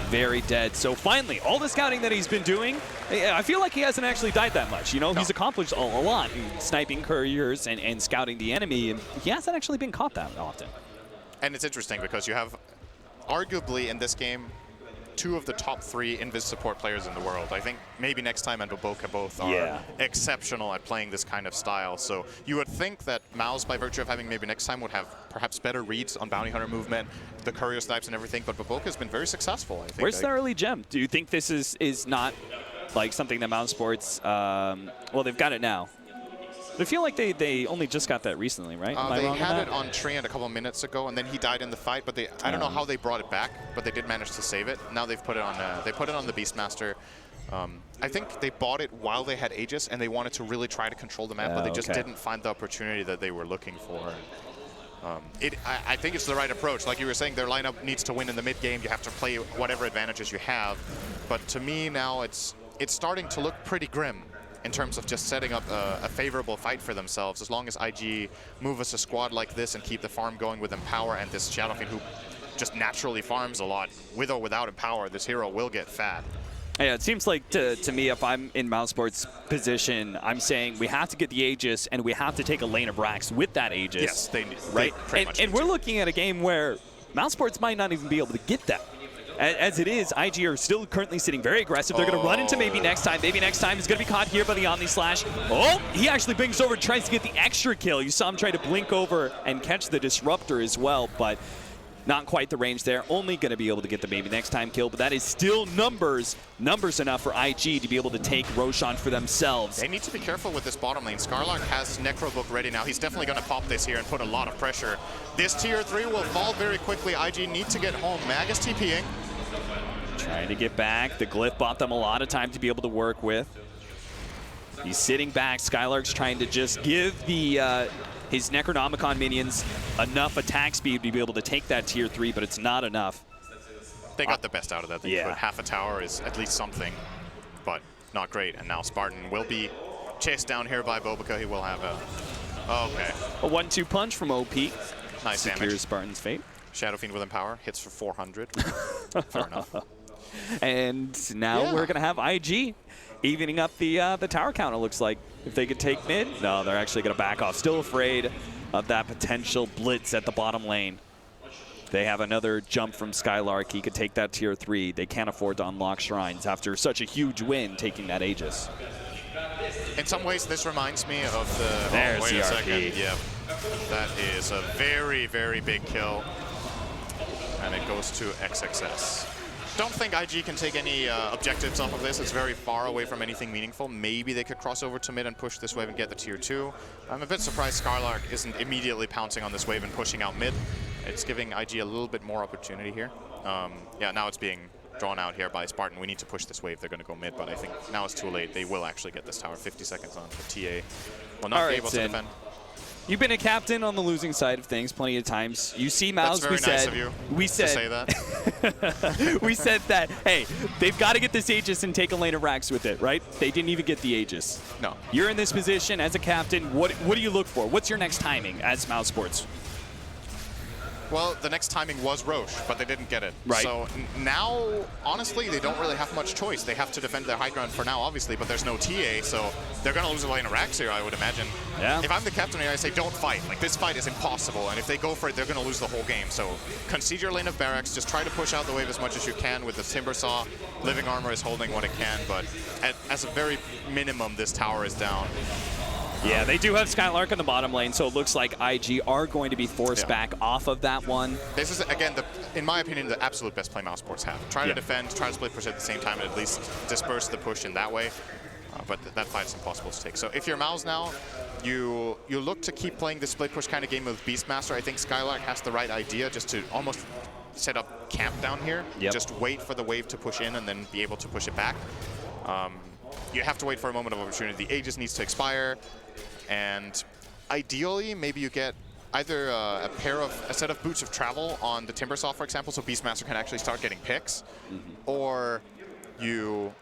very dead. So finally, all the scouting that he's been doing, I feel like he hasn't actually died that much. You know, he's accomplished a lot in sniping couriers and scouting the enemy, and he hasn't actually been caught that often. And it's interesting because you have, arguably in this game, 2 of the top 3 Invis support players in the world. I think maybe next time and Boboka both are exceptional at playing this kind of style. So you would think that Mouse, by virtue of having maybe next time, would have perhaps better reads on bounty hunter movement, the courier snipes and everything, but Boboka has been very successful, I think. Where's the early gem? Do you think this is not like something that mousesports, well, they've got it now. I feel like they only just got that recently, right? They had it on Treant a couple minutes ago, and then he died in the fight. But I don't know how they brought it back, but they did manage to save it. Now they've put it on. They put it on the Beastmaster. I think they bought it while they had Aegis, and they wanted to really try to control the map, but they just didn't find the opportunity that they were looking for. I think it's the right approach. Like you were saying, their lineup needs to win in the mid game. You have to play whatever advantages you have. But to me now, it's starting to look pretty grim in terms of just setting up a favorable fight for themselves. As long as IG move as a squad like this and keep the farm going with Empower and this Shadow Fiend who just naturally farms a lot, with or without Empower, this hero will get fat. Yeah, it seems like to me, if I'm in mousesports' position, I'm saying we have to get the Aegis and we have to take a lane of Rax with that Aegis. Yes, they right? pretty much and we're looking at a game where mousesports might not even be able to get that. As it is, IG are still currently sitting very aggressive. They're going to run into maybe next time. Maybe next time is going to be caught here by the Omni Slash. Oh, he actually brings over, tries to get the extra kill. You saw him try to blink over and catch the Disruptor as well, but not quite the range there. Only going to be able to get the maybe next time kill, but that is still numbers enough for IG to be able to take Roshan for themselves. They need to be careful with this bottom lane. Skarlark has Necrobook ready now. He's definitely going to pop this here and put a lot of pressure. This tier 3 will fall very quickly. IG need to get home. Mag is TPing. Trying to get back. The Glyph bought them a lot of time to be able to work with. He's sitting back. Skylark's trying to just give the his Necronomicon minions enough attack speed to be able to take that tier 3, but it's not enough. They got the best out of that. They could. Half a tower is at least something, but not great. And now Spartan will be chased down here by Bobica. He will have a... A 1-2 punch from OP. Nice Secures damage. Spartan's fate. Shadow Fiend with Empower. Hits for 400. Fair enough. And now we're going to have IG evening up the tower count, it looks like. If they could take mid, no, they're actually going to back off. Still afraid of that potential blitz at the bottom lane. They have another jump from Skylark. He could take that tier 3. They can't afford to unlock shrines after such a huge win taking that Aegis. In some ways, this reminds me of the... There's wait a CRP. second. Yep. That is a very, very big kill. And it goes to XXS. Don't think IG can take any objectives off of this. It's very far away from anything meaningful. Maybe they could cross over to mid and push this wave and get the tier 2. I'm a bit surprised Skarlark isn't immediately pouncing on this wave and pushing out mid. It's giving IG a little bit more opportunity here. Yeah, now it's being drawn out here by Spartan. We need to push this wave. They're going to go mid, but I think now it's too late. They will actually get this tower. 50 seconds on. The TA will not be able to defend. You've been a captain on the losing side of things plenty of times. You see Mouse, That's very nice of you we said, to say that. we said that, hey, they've got to get this Aegis and take a lane of Rax with it, right? They didn't even get the Aegis. No. You're in this position as a captain. What do you look for? What's your next timing as mousesports? Well, the next timing was Roche, but they didn't get it. Right. So now, honestly, they don't really have much choice. They have to defend their high ground for now, obviously, but there's no TA, so they're going to lose a lane of Rax here, I would imagine. Yeah. If I'm the captain here, I say don't fight. Like, this fight is impossible, and if they go for it, they're going to lose the whole game. So concede your lane of barracks, just try to push out the wave as much as you can with the Timber Saw. Living Armor is holding what it can, but as a very minimum, this tower is down. Yeah, they do have Skylark in the bottom lane, so it looks like IG are going to be forced back off of that one. This is, again, in my opinion, the absolute best play mousesports have. Try to defend, try to split push at the same time, and at least disperse the push in that way. But that fight is impossible to take. So if you're Mouse now, you look to keep playing the split push kind of game with Beastmaster. I think Skylark has the right idea just to almost set up camp down here. Just wait for the wave to push in and then be able to push it back. You have to wait for a moment of opportunity. The Aegis needs to expire. And ideally, maybe you get either a set of boots of travel on the Timber Saw, for example, so Beastmaster can actually start getting picks, or you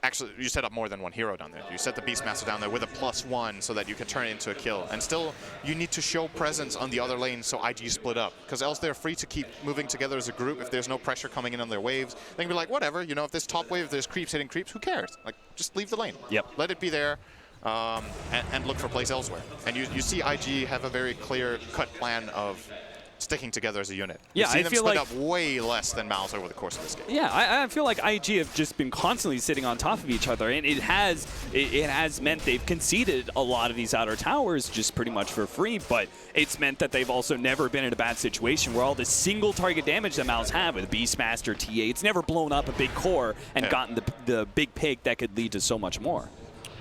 actually, you set up more than one hero down there. You set the Beastmaster down there with a +1 so that you can turn it into a kill. And still, you need to show presence on the other lane so IG split up. Because else they're free to keep moving together as a group. If there's no pressure coming in on their waves, they can be like, whatever, you know, if this top wave, if there's creeps hitting creeps, who cares? Like, just leave the lane. Yep. Let it be there. And look for plays elsewhere. And you see IG have a very clear-cut plan of sticking together as a unit. Yeah, you see I them feel split like up way less than Mouse over the course of this game. Yeah, I feel like IG have just been constantly sitting on top of each other, and it has meant they've conceded a lot of these outer towers just pretty much for free, but it's meant that they've also never been in a bad situation where all the single target damage that Mouse have with Beastmaster, TA, it's never blown up a big core and gotten the big pick that could lead to so much more.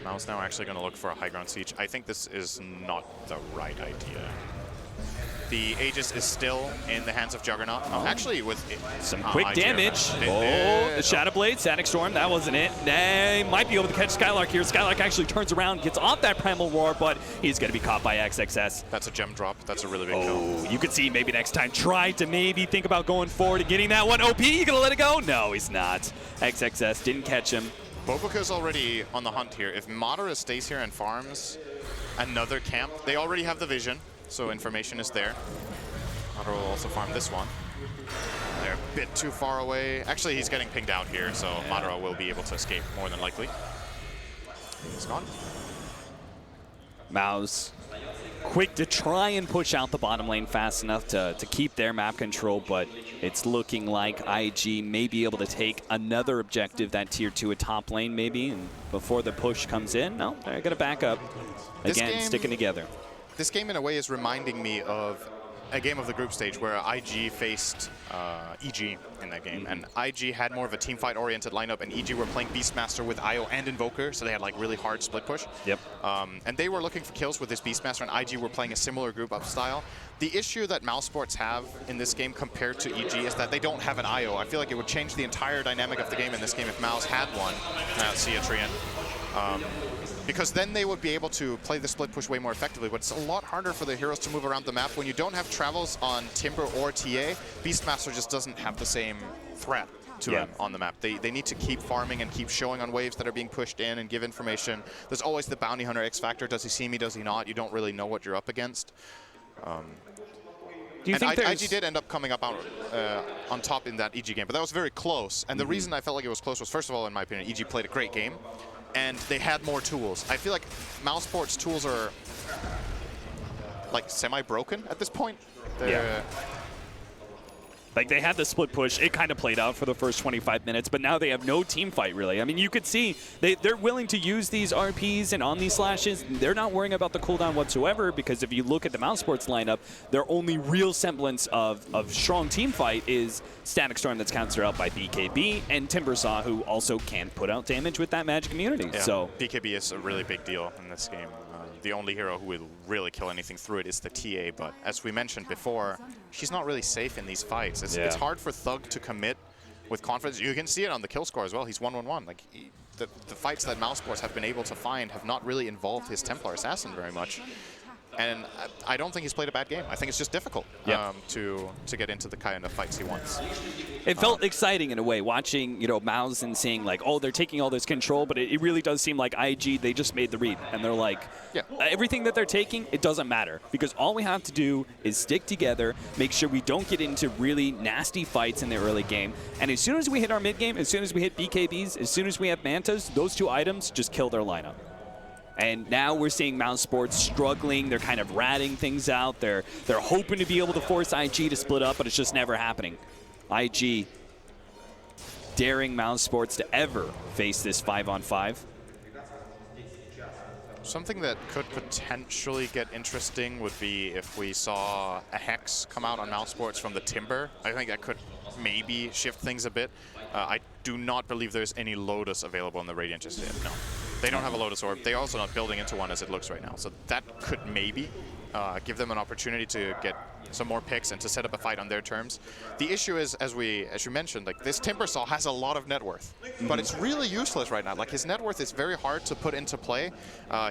Mouse now actually going to look for a high ground siege. I think this is not the right idea. The Aegis is still in the hands of Juggernaut. Actually, with some quick damage. The Shadow Blade, Static Storm, that wasn't it. They might be able to catch Skylark here. Skylark actually turns around, gets off that Primal Roar, but he's going to be caught by XXS. That's a gem drop. That's a really big kill. You could see maybe next time try to maybe think about going forward and getting that one. OP, you going to let it go? No, he's not. XXS didn't catch him. Bobuka's already on the hunt here. If Madara stays here and farms another camp, they already have the vision. So information is there. Madara will also farm this one. They're a bit too far away. Actually, he's getting pinged out here, so Madara will be able to escape more than likely. He's gone. Mouse quick to try and push out the bottom lane fast enough to keep their map control, but it's looking like IG may be able to take another objective, that tier 2 at top lane maybe, and before the push comes in, no, they're going to back up. Again, sticking together. This game, in a way, is reminding me of a game of the group stage where IG faced EG in that game. And IG had more of a team fight oriented lineup, and EG were playing Beastmaster with IO and Invoker, so they had like really hard split push. Yep. And they were looking for kills with this Beastmaster, and IG were playing a similar group up style. The issue that mousesports have in this game compared to EG is that they don't have an IO. I feel like it would change the entire dynamic of the game in this game if Mouse had one. See a Trian. Because then they would be able to play the split push way more effectively, but it's a lot harder for the heroes to move around the map. When you don't have travels on Timber or TA, Beastmaster just doesn't have the same threat to him on the map. They need to keep farming and keep showing on waves that are being pushed in and give information. There's always the Bounty Hunter X factor. Does he see me? Does he not? You don't really know what you're up against. Do you think IG did end up coming up on top in that EG game, but that was very close. And the reason I felt like it was close was, first of all, in my opinion, EG played a great game. And they had more tools. I feel like mousesports tools are like semi-broken at this point. Like, they had the split push. It kind of played out for the first 25 minutes, but now they have no team fight, really. I mean, you could see they're willing to use these RPs and on these slashes. They're not worrying about the cooldown whatsoever, because if you look at the mousesports lineup, their only real semblance of strong team fight is Static Storm that's countered out by BKB and Timbersaw, who also can put out damage with that magic immunity. Yeah, so BKB is a really big deal in this game. The only hero who will really kill anything through it is the TA, but as we mentioned before, she's not really safe in these fights. It's hard for Thug to commit with confidence. You can see it on the kill score as well. He's 1-1-1. Like, the fights that mousesports have been able to find have not really involved his Templar Assassin very much. And I don't think he's played a bad game. I think it's just difficult to get into the kind of fights he wants. It felt exciting in a way, watching, you know, Mouse and seeing like, oh, they're taking all this control, but it really does seem like IG, they just made the read. And they're like, everything that they're taking, it doesn't matter. Because all we have to do is stick together, make sure we don't get into really nasty fights in the early game. And as soon as we hit our mid game, as soon as we hit BKBs, as soon as we have Mantas, those two items just kill their lineup. And now we're seeing mousesports struggling. They're kind of ratting things out. They're hoping to be able to force IG to split up, but it's just never happening. IG daring mousesports to ever face this 5-on-5. Something that could potentially get interesting would be if we saw a Hex come out on mousesports from the Timber. I think that could maybe shift things a bit. I do not believe there's any Lotus available in the Radiant just yet, no. They don't have a Lotus Orb. They're also not building into one as it looks right now. So that could maybe give them an opportunity to get some more picks and to set up a fight on their terms. The issue is, as you mentioned, like, this Timbersaw has a lot of net worth, but it's really useless right now. Like, his net worth is very hard to put into play.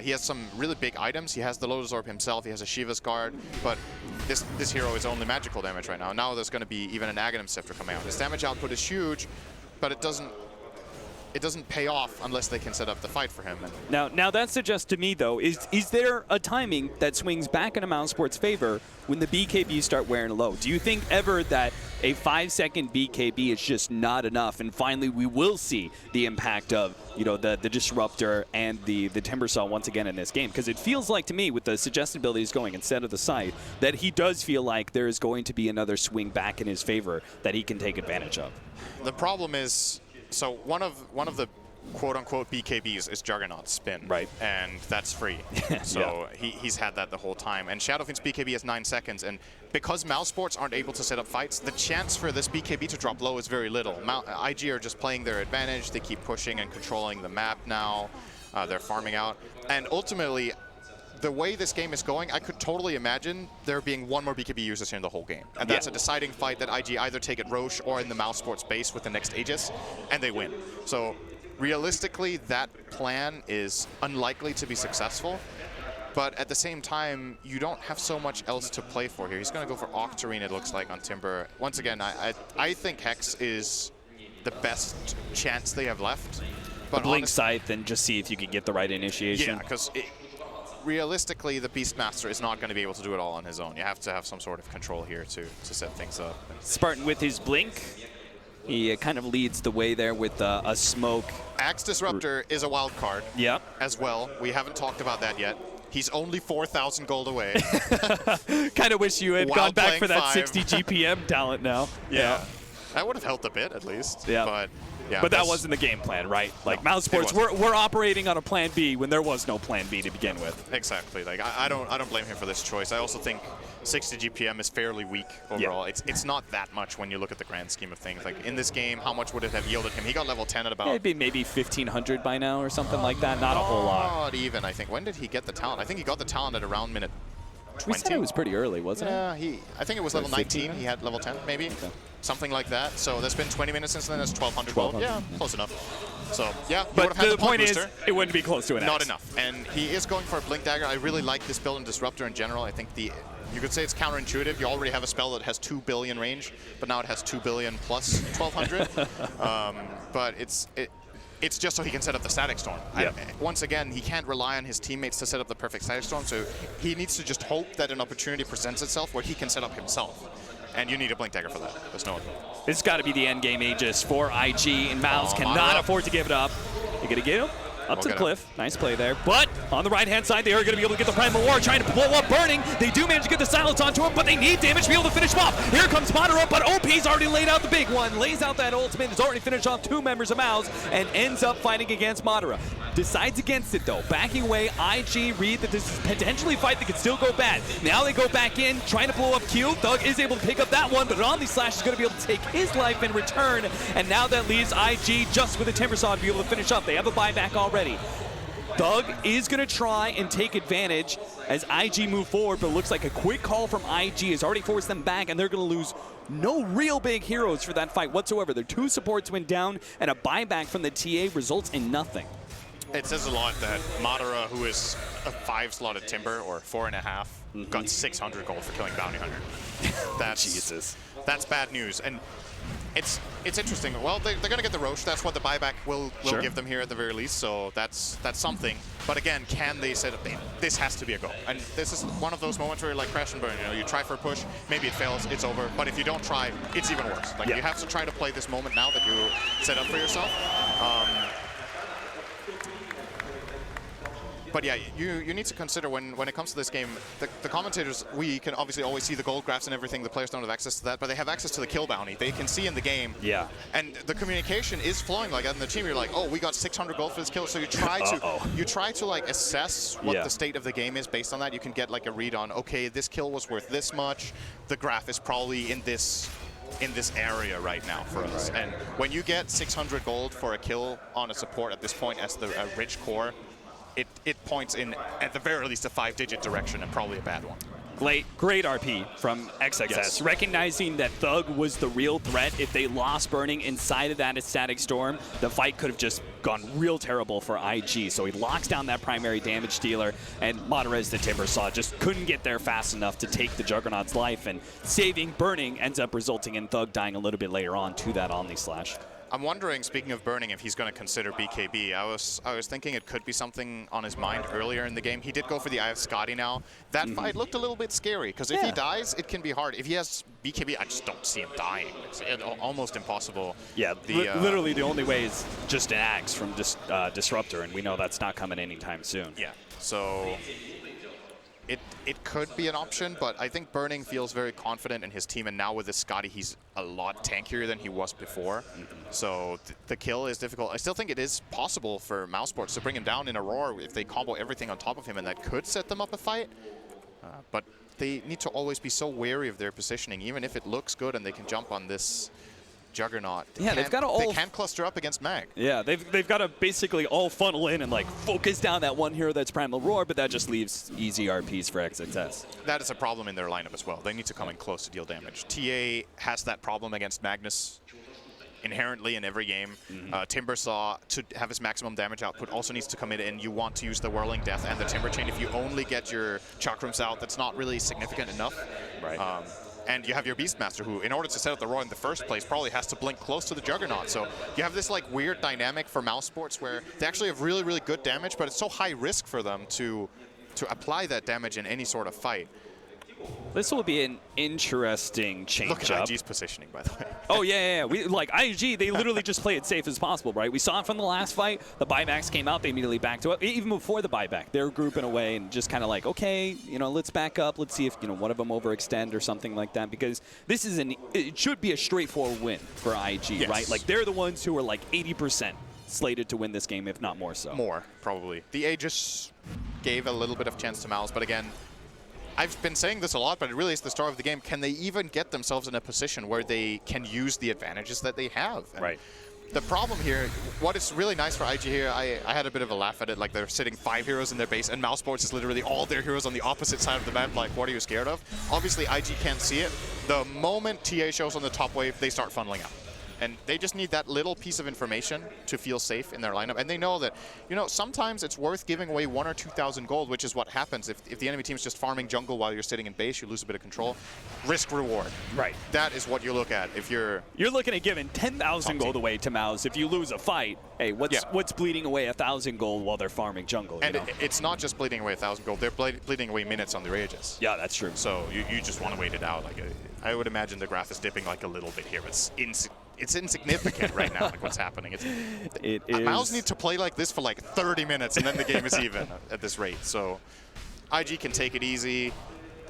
He has some really big items. He has the Lotus Orb himself. He has a Shiva's Guard, but this hero is only magical damage right now. Now there's going to be even an Aghanim Scepter coming out. His damage output is huge, but it doesn't it doesn't pay off unless they can set up the fight for him. And Now that suggests to me, though, is there a timing that swings back into mousesports' favor when the BKB start wearing low? Do you think ever that a 5-second BKB is just not enough, and finally we will see the impact of, you know, the Disruptor and the Timbersaw once again in this game? Because it feels like to me, with the suggestibilities going instead of the side, that he does feel like there is going to be another swing back in his favor that he can take advantage of. The problem is, so one of the quote-unquote BKBs is Juggernaut's spin. Right. And that's free. So he's had that the whole time. And Shadowfiend's BKB is 9 seconds. And because mousesports aren't able to set up fights, the chance for this BKB to drop low is very little. IG are just playing their advantage. They keep pushing and controlling the map now. They're farming out. And ultimately, the way this game is going, I could totally imagine there being one more BKB users here in the whole game. And that's a deciding fight that IG either take at Roche or in the mousesports base with the next Aegis, and they win. So realistically, that plan is unlikely to be successful. But at the same time, you don't have so much else to play for here. He's going to go for Octarine, it looks like, on Timber. Once again, I think Hex is the best chance they have left. But Blink Scythe and just see if you can get the right initiation. Yeah, because realistically, the Beastmaster is not going to be able to do it all on his own. You have to have some sort of control here to set things up. Spartan with his Blink, he kind of leads the way there with a smoke. Axe Disruptor is a wild card as well. We haven't talked about that yet. He's only 4,000 gold away. Kind of wish you had gone back for that 60 GPM talent now. Yeah. That would have helped a bit, at least. Yeah. But that wasn't the game plan, right? Like, no, mousesports, we're operating on a plan B when there was no plan B to begin with. Exactly. Like, I don't blame him for this choice. I also think 60 GPM is fairly weak overall. It's not that much when you look at the grand scheme of things. Like, in this game, how much would it have yielded him? He got level 10 at about... It'd be maybe 1,500 by now or something like that. Not a whole lot. Not even, I think. When did he get the talent? I think he got the talent at around minute 20. We said it was pretty early, wasn't it? Yeah, I think it was level 19. He had level 10, maybe. Okay. Something like that. So there's been 20 minutes since then. That's 1,200 gold. Yeah, close enough. So, yeah, but the point is, it wouldn't be close to an Not enough. And he is going for a Blink Dagger. I really like this build and Disruptor in general. I think you could say it's counterintuitive. You already have a spell that has 2 billion range, but now it has 2 billion plus 1,200. But it's just so he can set up the Static Storm. Once again, he can't rely on his teammates to set up the perfect Static Storm, so he needs to just hope that an opportunity presents itself where he can set up himself. And you need a Blink Dagger for that. There's no other. It's got to be the endgame Aegis for IG, and Mouse cannot afford to give it up. You're going to get him up to the cliff. Nice play there. But on the right-hand side, they are going to be able to get the Primal War, trying to blow up Burning. They do manage to get the silence onto him, but they need damage to be able to finish him off. Here comes Madara, but OP's already laid out the big one. Lays out that ultimate, has already finished off 2 members of Mouse, and ends up fighting against Madara. Decides against it, though. Backing away, IG read that this is potentially a fight that could still go bad. Now they go back in, trying to blow up Q. Thug is able to pick up that one, but Omni Slash is going to be able to take his life in return, and now that leaves IG just with a Timbersaw to be able to finish up. They have a buyback already. Thug is going to try and take advantage as IG move forward, but it looks like a quick call from IG has already forced them back, and they're going to lose no real big heroes for that fight whatsoever. Their 2 supports went down, and a buyback from the TA results in nothing. It says a lot that Madara, who is a 5-slotted Timber, or 4.5, got 600 gold for killing Bounty Hunter. That's bad news. And it's interesting. Well, they're going to get the Roche. That's what the buyback will give them here at the very least. So that's something. But again, can they set up? This has to be a go. And this is one of those moments where you're like crash and burn. You know, you try for a push, maybe it fails, it's over. But if you don't try, it's even worse. Like you have to try to play this moment now that you set up for yourself. But yeah, you need to consider when it comes to this game, the commentators, we can obviously always see the gold graphs and everything. The players don't have access to that, but they have access to the kill bounty. They can see in the game. Yeah. And the communication is flowing like that in the team. You're like, oh, we got 600 gold for this kill. So you try to like assess what the state of the game is based on that. You can get like a read on, okay, this kill was worth this much. The graph is probably in this area right now for us. And when you get 600 gold for a kill on a support at this point as the rich core, it points in, at the very least, a 5-digit direction, and probably a bad one. Great RP from XXS, recognizing that Thug was the real threat. If they lost Burning inside of that Static Storm, the fight could have just gone real terrible for IG. So he locks down that primary damage dealer, and Monterez the Timbersaw just couldn't get there fast enough to take the Juggernaut's life, and saving Burning ends up resulting in Thug dying a little bit later on to that Omni Slash. I'm wondering, speaking of burning, if he's going to consider BKB. I was thinking it could be something on his mind earlier in the game. He did go for the Eye of Scotty now. That fight looked a little bit scary, because if he dies, it can be hard. If he has BKB, I just don't see him dying. It's almost impossible. Yeah, literally the only way is just an axe from Disruptor, and we know that's not coming anytime soon. Yeah, so it could be an option, but I think Burning feels very confident in his team, and now with this Scotty, he's a lot tankier than he was before. So the kill is difficult. I still think it is possible for mousesports to bring him down in a roar if they combo everything on top of him, and that could set them up a fight. But they need to always be so wary of their positioning, even if it looks good and they can jump on this Juggernaut. They've got to all... They can't cluster up against Mag. Yeah, they've got to basically all funnel in and like focus down that one hero that's Primal Roar, but that just leaves easy RPs for XXS. That is a problem in their lineup as well. They need to come in close to deal damage. TA has that problem against Magnus inherently in every game. Timbersaw, to have his maximum damage output, also needs to come in, and you want to use the Whirling Death and the Timber Chain. If you only get your Chakrams out, that's not really significant enough. Right. And you have your Beastmaster, who, in order to set up the Roar in the first place, probably has to blink close to the Juggernaut. So you have this like weird dynamic for mousesports where they actually have really, really good damage, but it's so high risk for them to apply that damage in any sort of fight. This will be an interesting change-up. Look at IG's positioning, by the way. Oh, yeah. We, like, IG, they literally just play it safe as possible, right? We saw it from the last fight. The buybacks came out. They immediately backed up. Even before the buyback, they were grouping away and just kind of like, okay, let's back up. Let's see if, one of them overextend or something like that. Because this is it should be a straightforward win for IG, right? Like, they're the ones who are like 80% slated to win this game, if not more so. More, probably. The Aegis gave a little bit of chance to Mouse, but again, I've been saying this a lot, but it really is the star of the game. Can they even get themselves in a position where they can use the advantages that they have? And right. The problem here, what is really nice for IG here, I had a bit of a laugh at it, like they're sitting 5 heroes in their base, and mousesports is literally all their heroes on the opposite side of the map. Like, what are you scared of? Obviously, IG can't see it. The moment TA shows on the top wave, they start funneling out. And they just need that little piece of information to feel safe in their lineup. And they know that, sometimes it's worth giving away 1,000 or 2,000 gold, which is what happens if the enemy team's just farming jungle while you're sitting in base. You lose a bit of control. Risk reward. Right. That is what you look at if you're looking at giving 10,000 gold away to Mouse. If you lose a fight, hey, what's bleeding away 1,000 gold while they're farming jungle? And it's not just bleeding away 1,000 gold. They're bleeding away minutes on their Aegis. Yeah, that's true. So you just want to wait it out. Like I would imagine the graph is dipping like a little bit here. It's insignificant right now, like what's happening. Mouse need to play like this for like 30 minutes, and then the game is even at this rate. So IG can take it easy,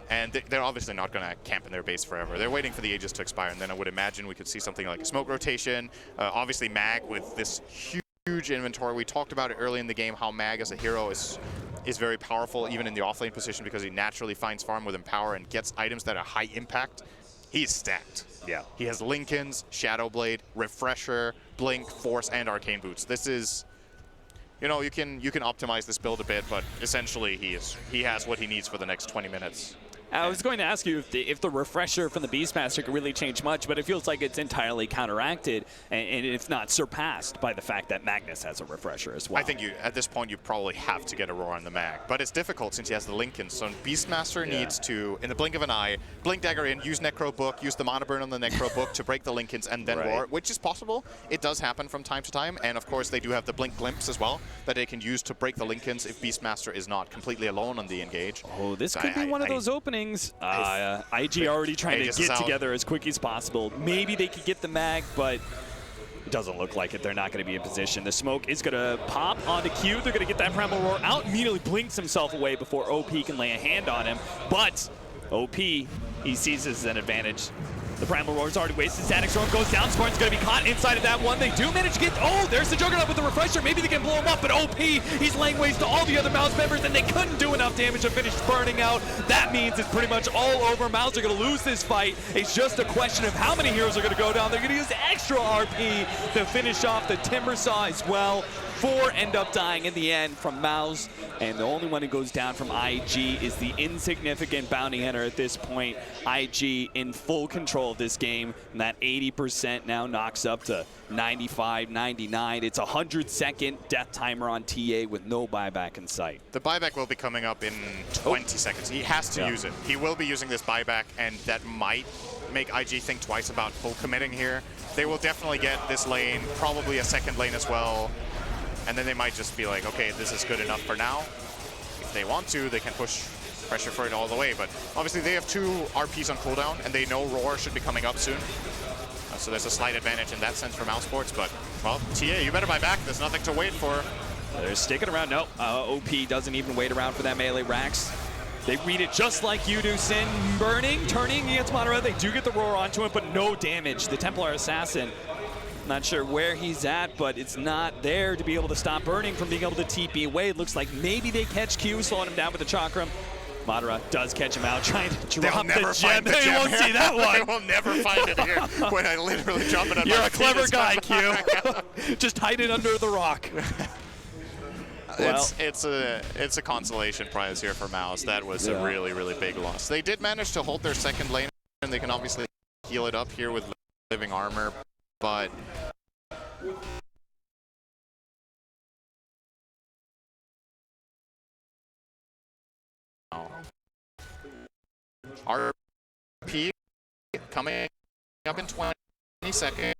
and they're obviously not going to camp in their base forever. They're waiting for the Aegis to expire, and then I would imagine we could see something like a smoke rotation. Obviously, Mag with this huge inventory. We talked about it early in the game, how Mag as a hero is very powerful, even in the offlane position, because he naturally finds farm with Empower and gets items that are high impact. He's stacked. Yeah. He has Linken's, Shadowblade, Refresher, Blink, Force, and Arcane Boots. This is, you can optimize this build a bit, but essentially he has what he needs for the next 20 minutes. I was going to ask you if the Refresher from the Beastmaster could really change much, but it feels like it's entirely counteracted, and it's not surpassed by the fact that Magnus has a Refresher as well. I think at this point you probably have to get a Roar on the Mag, but it's difficult since he has the Linken. So Beastmaster needs to, in the blink of an eye, Blink Dagger in, use Necro Book, use the Mana Burn on the Necro Book to break the Linkens, and then Roar, which is possible. It does happen from time to time, and of course they do have the Blink Glimpse as well that they can use to break the Linkens if Beastmaster is not completely alone on the engage. Oh, this could be one of those openings. IG already trying to get together as quick as possible. Maybe they could get the Mag, but it doesn't look like it. They're not going to be in position. The smoke is going to pop onto Q. They're going to get that Primal Roar out, immediately blinks himself away before OP can lay a hand on him. But OP, he sees this as an advantage. The Primal Roar's already wasted. Static Storm goes down. Spartan's going to be caught inside of that one. They do manage to get... Oh, there's the Juggernaut with the Refresher. Maybe they can blow him up, but OP, he's laying waste to all the other Mouse members, and they couldn't do enough damage to finish burning out. That means it's pretty much all over. Mouse are going to lose this fight. It's just a question of how many heroes are going to go down. They're going to use extra RP to finish off the Timbersaw as well. 4 end up dying in the end from Mouse, and the only one who goes down from IG is the insignificant bounty hunter at this point. IG in full control of this game, and that 80% now knocks up to 95, 99. It's a 100-second death timer on TA with no buyback in sight. The buyback will be coming up in 20 seconds. He has to use it. He will be using this buyback, and that might make IG think twice about full committing here. They will definitely get this lane, probably a second lane as well, and then they might just be like, okay, this is good enough for now. If they want to, they can push pressure for it all the way, but obviously they have 2 RPs on cooldown, and they know Roar should be coming up soon. So there's a slight advantage in that sense for mousesports, but, well, TA, you better buy back. There's nothing to wait for. They're sticking around. No, OP doesn't even wait around for that melee Rax. They read it just like you do, Sin. Burning, turning against Madara. They do get the Roar onto him, but no damage. The Templar Assassin, not sure where he's at, but it's not there to be able to stop Burning from being able to TP away. It looks like maybe they catch Q, slowing him down with the Chakram. Madara does catch him out, trying to drop the gem. They won't see that one. They will never find it here when I literally drop it on You're my a clever guy, Q. Just hide it under the rock. Well, it's a consolation prize here for Mouse. That was a really, really big loss. They did manage to hold their second lane, and they can obviously heal it up here with living armor, but RP coming up in 20 seconds.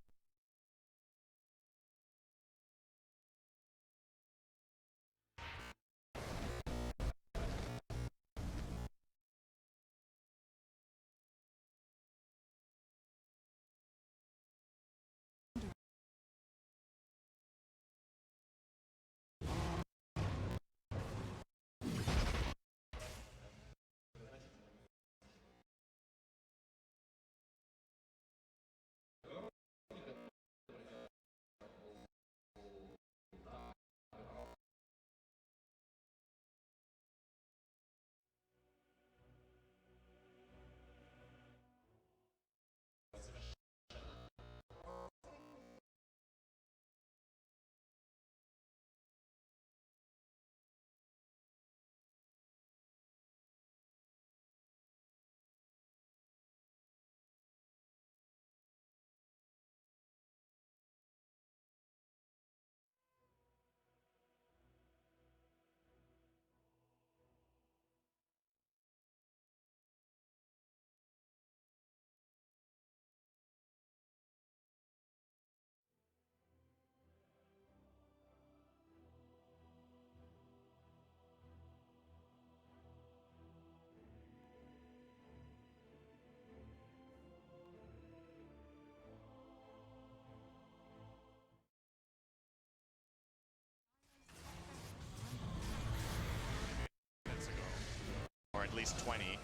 Or at least 20.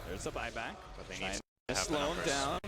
There's a buyback. But they need to have slow him down.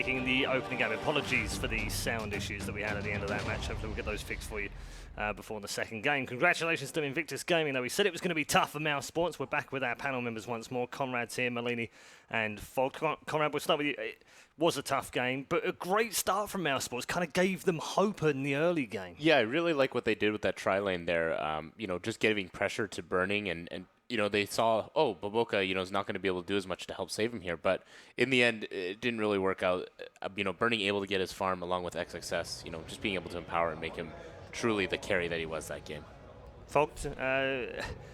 In the opening game. Apologies for the sound issues that we had at the end of that match. Hopefully we'll get those fixed for you before the second game. Congratulations to Invictus Gaming, though. We said it was going to be tough for mousesports. We're back with our panel members once more. Conrad's here, Malini and Fog. Conrad, we'll start with you. It was a tough game, but a great start from mousesports. Kind of gave them hope in the early game. Yeah, I really like what they did with that tri-lane there. You know, just giving pressure to Burning and they saw, oh, Baboka, is not going to be able to do as much to help save him here. But in the end, it didn't really work out. Burning able to get his farm along with XXS, just being able to empower and make him truly the carry that he was that game. Fogt,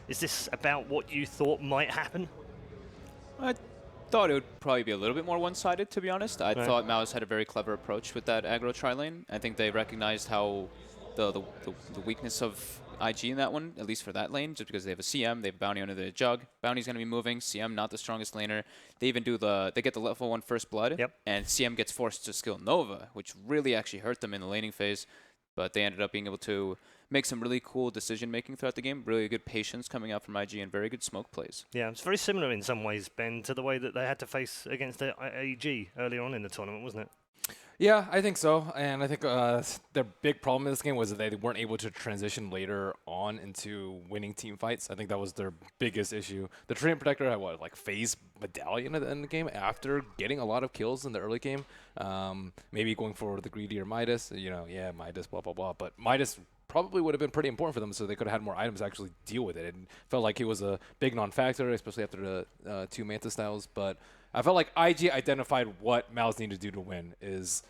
is this about what you thought might happen? I thought it would probably be a little bit more one-sided, to be honest. I thought Mouse had a very clever approach with that aggro tri-lane. I think they recognized how the weakness of IG in that one, at least for that lane, just because they have a CM, they have Bounty under the Jug. Bounty's going to be moving. CM, not the strongest laner. They even do they get the level 1 first blood, and CM gets forced to skill Nova, which really actually hurt them in the laning phase. But they ended up being able to make some really cool decision-making throughout the game, really good patience coming out from IG, and very good smoke plays. Yeah, it's very similar in some ways, Ben, to the way that they had to face against the AEG earlier on in the tournament, wasn't it? Yeah, I think so. And I think their big problem in this game was that they weren't able to transition later on into winning team fights. I think that was their biggest issue. The Treant Protector had, phase medallion at the end of the game after getting a lot of kills in the early game. Maybe going for the greedier Midas. Midas, blah, blah, blah. But Midas probably would have been pretty important for them, so they could have had more items to actually deal with it. And felt like he was a big non-factor, especially after the 2 Manta styles. But I felt like IG identified what Mouse needed to do to win is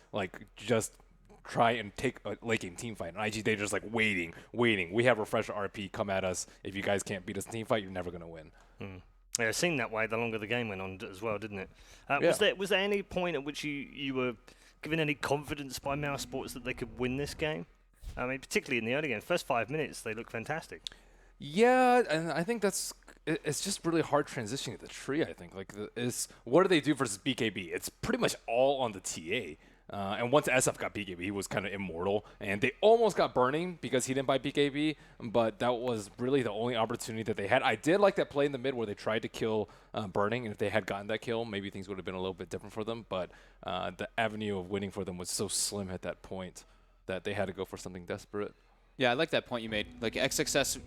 just try and take a late game team fight. And IG, they're just waiting. We have refresher RP, come at us. If you guys can't beat us in team fight, you're never going to win. Yeah, it seemed that way the longer the game went on as well, didn't it? Was there any point at which you were given any confidence by mousesports that they could win this game? I mean, particularly in the early game. First 5 minutes, they look fantastic. Yeah, and I think it's just really hard transitioning to the tree, I think. What do they do versus BKB? It's pretty much all on the TA. And once SF got BKB, he was kind of immortal. And they almost got Burning because he didn't buy BKB, but that was really the only opportunity that they had. I did like that play in the mid where they tried to kill Burning, and if they had gotten that kill, maybe things would have been a little bit different for them. But the avenue of winning for them was so slim at that point that they had to go for something desperate. Yeah, I like that point you made. XXS,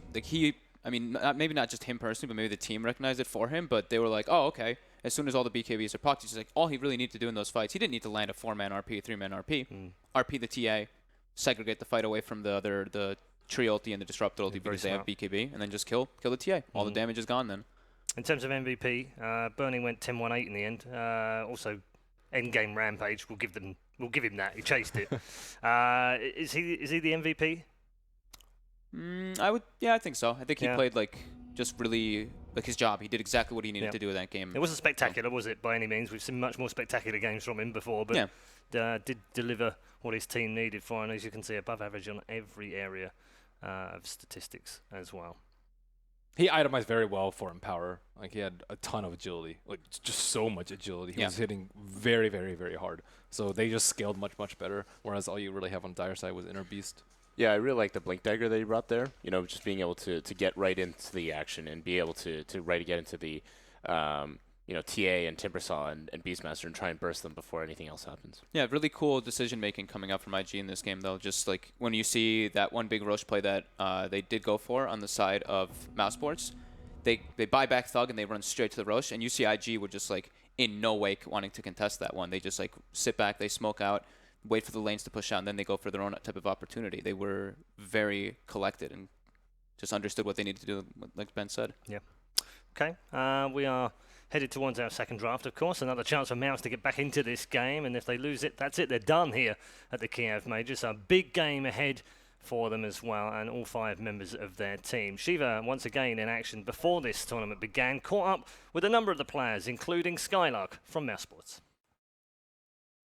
maybe not just him personally, but maybe the team recognized it for him, but they were like, oh, okay. As soon as all the BKBs are pocked, he's all he really needed to do in those fights, he didn't need to land a 4-man RP, a 3-man RP. RP the TA, segregate the fight away from the tree ulti and the disrupt ulti because they have BKB, and then just kill the TA. All the damage is gone then. In terms of MVP, Burning went 10-1-8 in the end. Also, endgame Rampage, we'll give him that. He chased it. Is he the MVP? I think so. I think he played just really his job. He did exactly what he needed to do in that game. It wasn't spectacular, was it, by any means? We've seen much more spectacular games from him before, but did deliver what his team needed for, and as you can see, above average on every area of statistics as well. He itemized very well for Empower. He had a ton of agility, just so much agility. He was hitting very, very, very hard. So they just scaled much, much better, whereas all you really have on Dire side was Inner Beast. Yeah, I really like the Blink Dagger that he brought there. Just being able to get right into the action and be able to get into the, TA and Timbersaw and Beastmaster and try and burst them before anything else happens. Yeah, really cool decision-making coming out from IG in this game, though. Just when you see that one big Roche play that they did go for on the side of mousesports, they buy back Thug and they run straight to the Roche, and you see IG were just in no way wanting to contest that one. They just sit back, they smoke out, wait for the lanes to push out, and then they go for their own type of opportunity. They were very collected and just understood what they needed to do, like Ben said. Yeah. Okay. We are headed towards our second draft, of course. Another chance for Mouse to get back into this game, and if they lose it, that's it. They're done here at the Kiev Majors. A big game ahead for them as well, and all 5 members of their team. Shiva, once again in action before this tournament began, caught up with a number of the players, including Skylark from mousesports.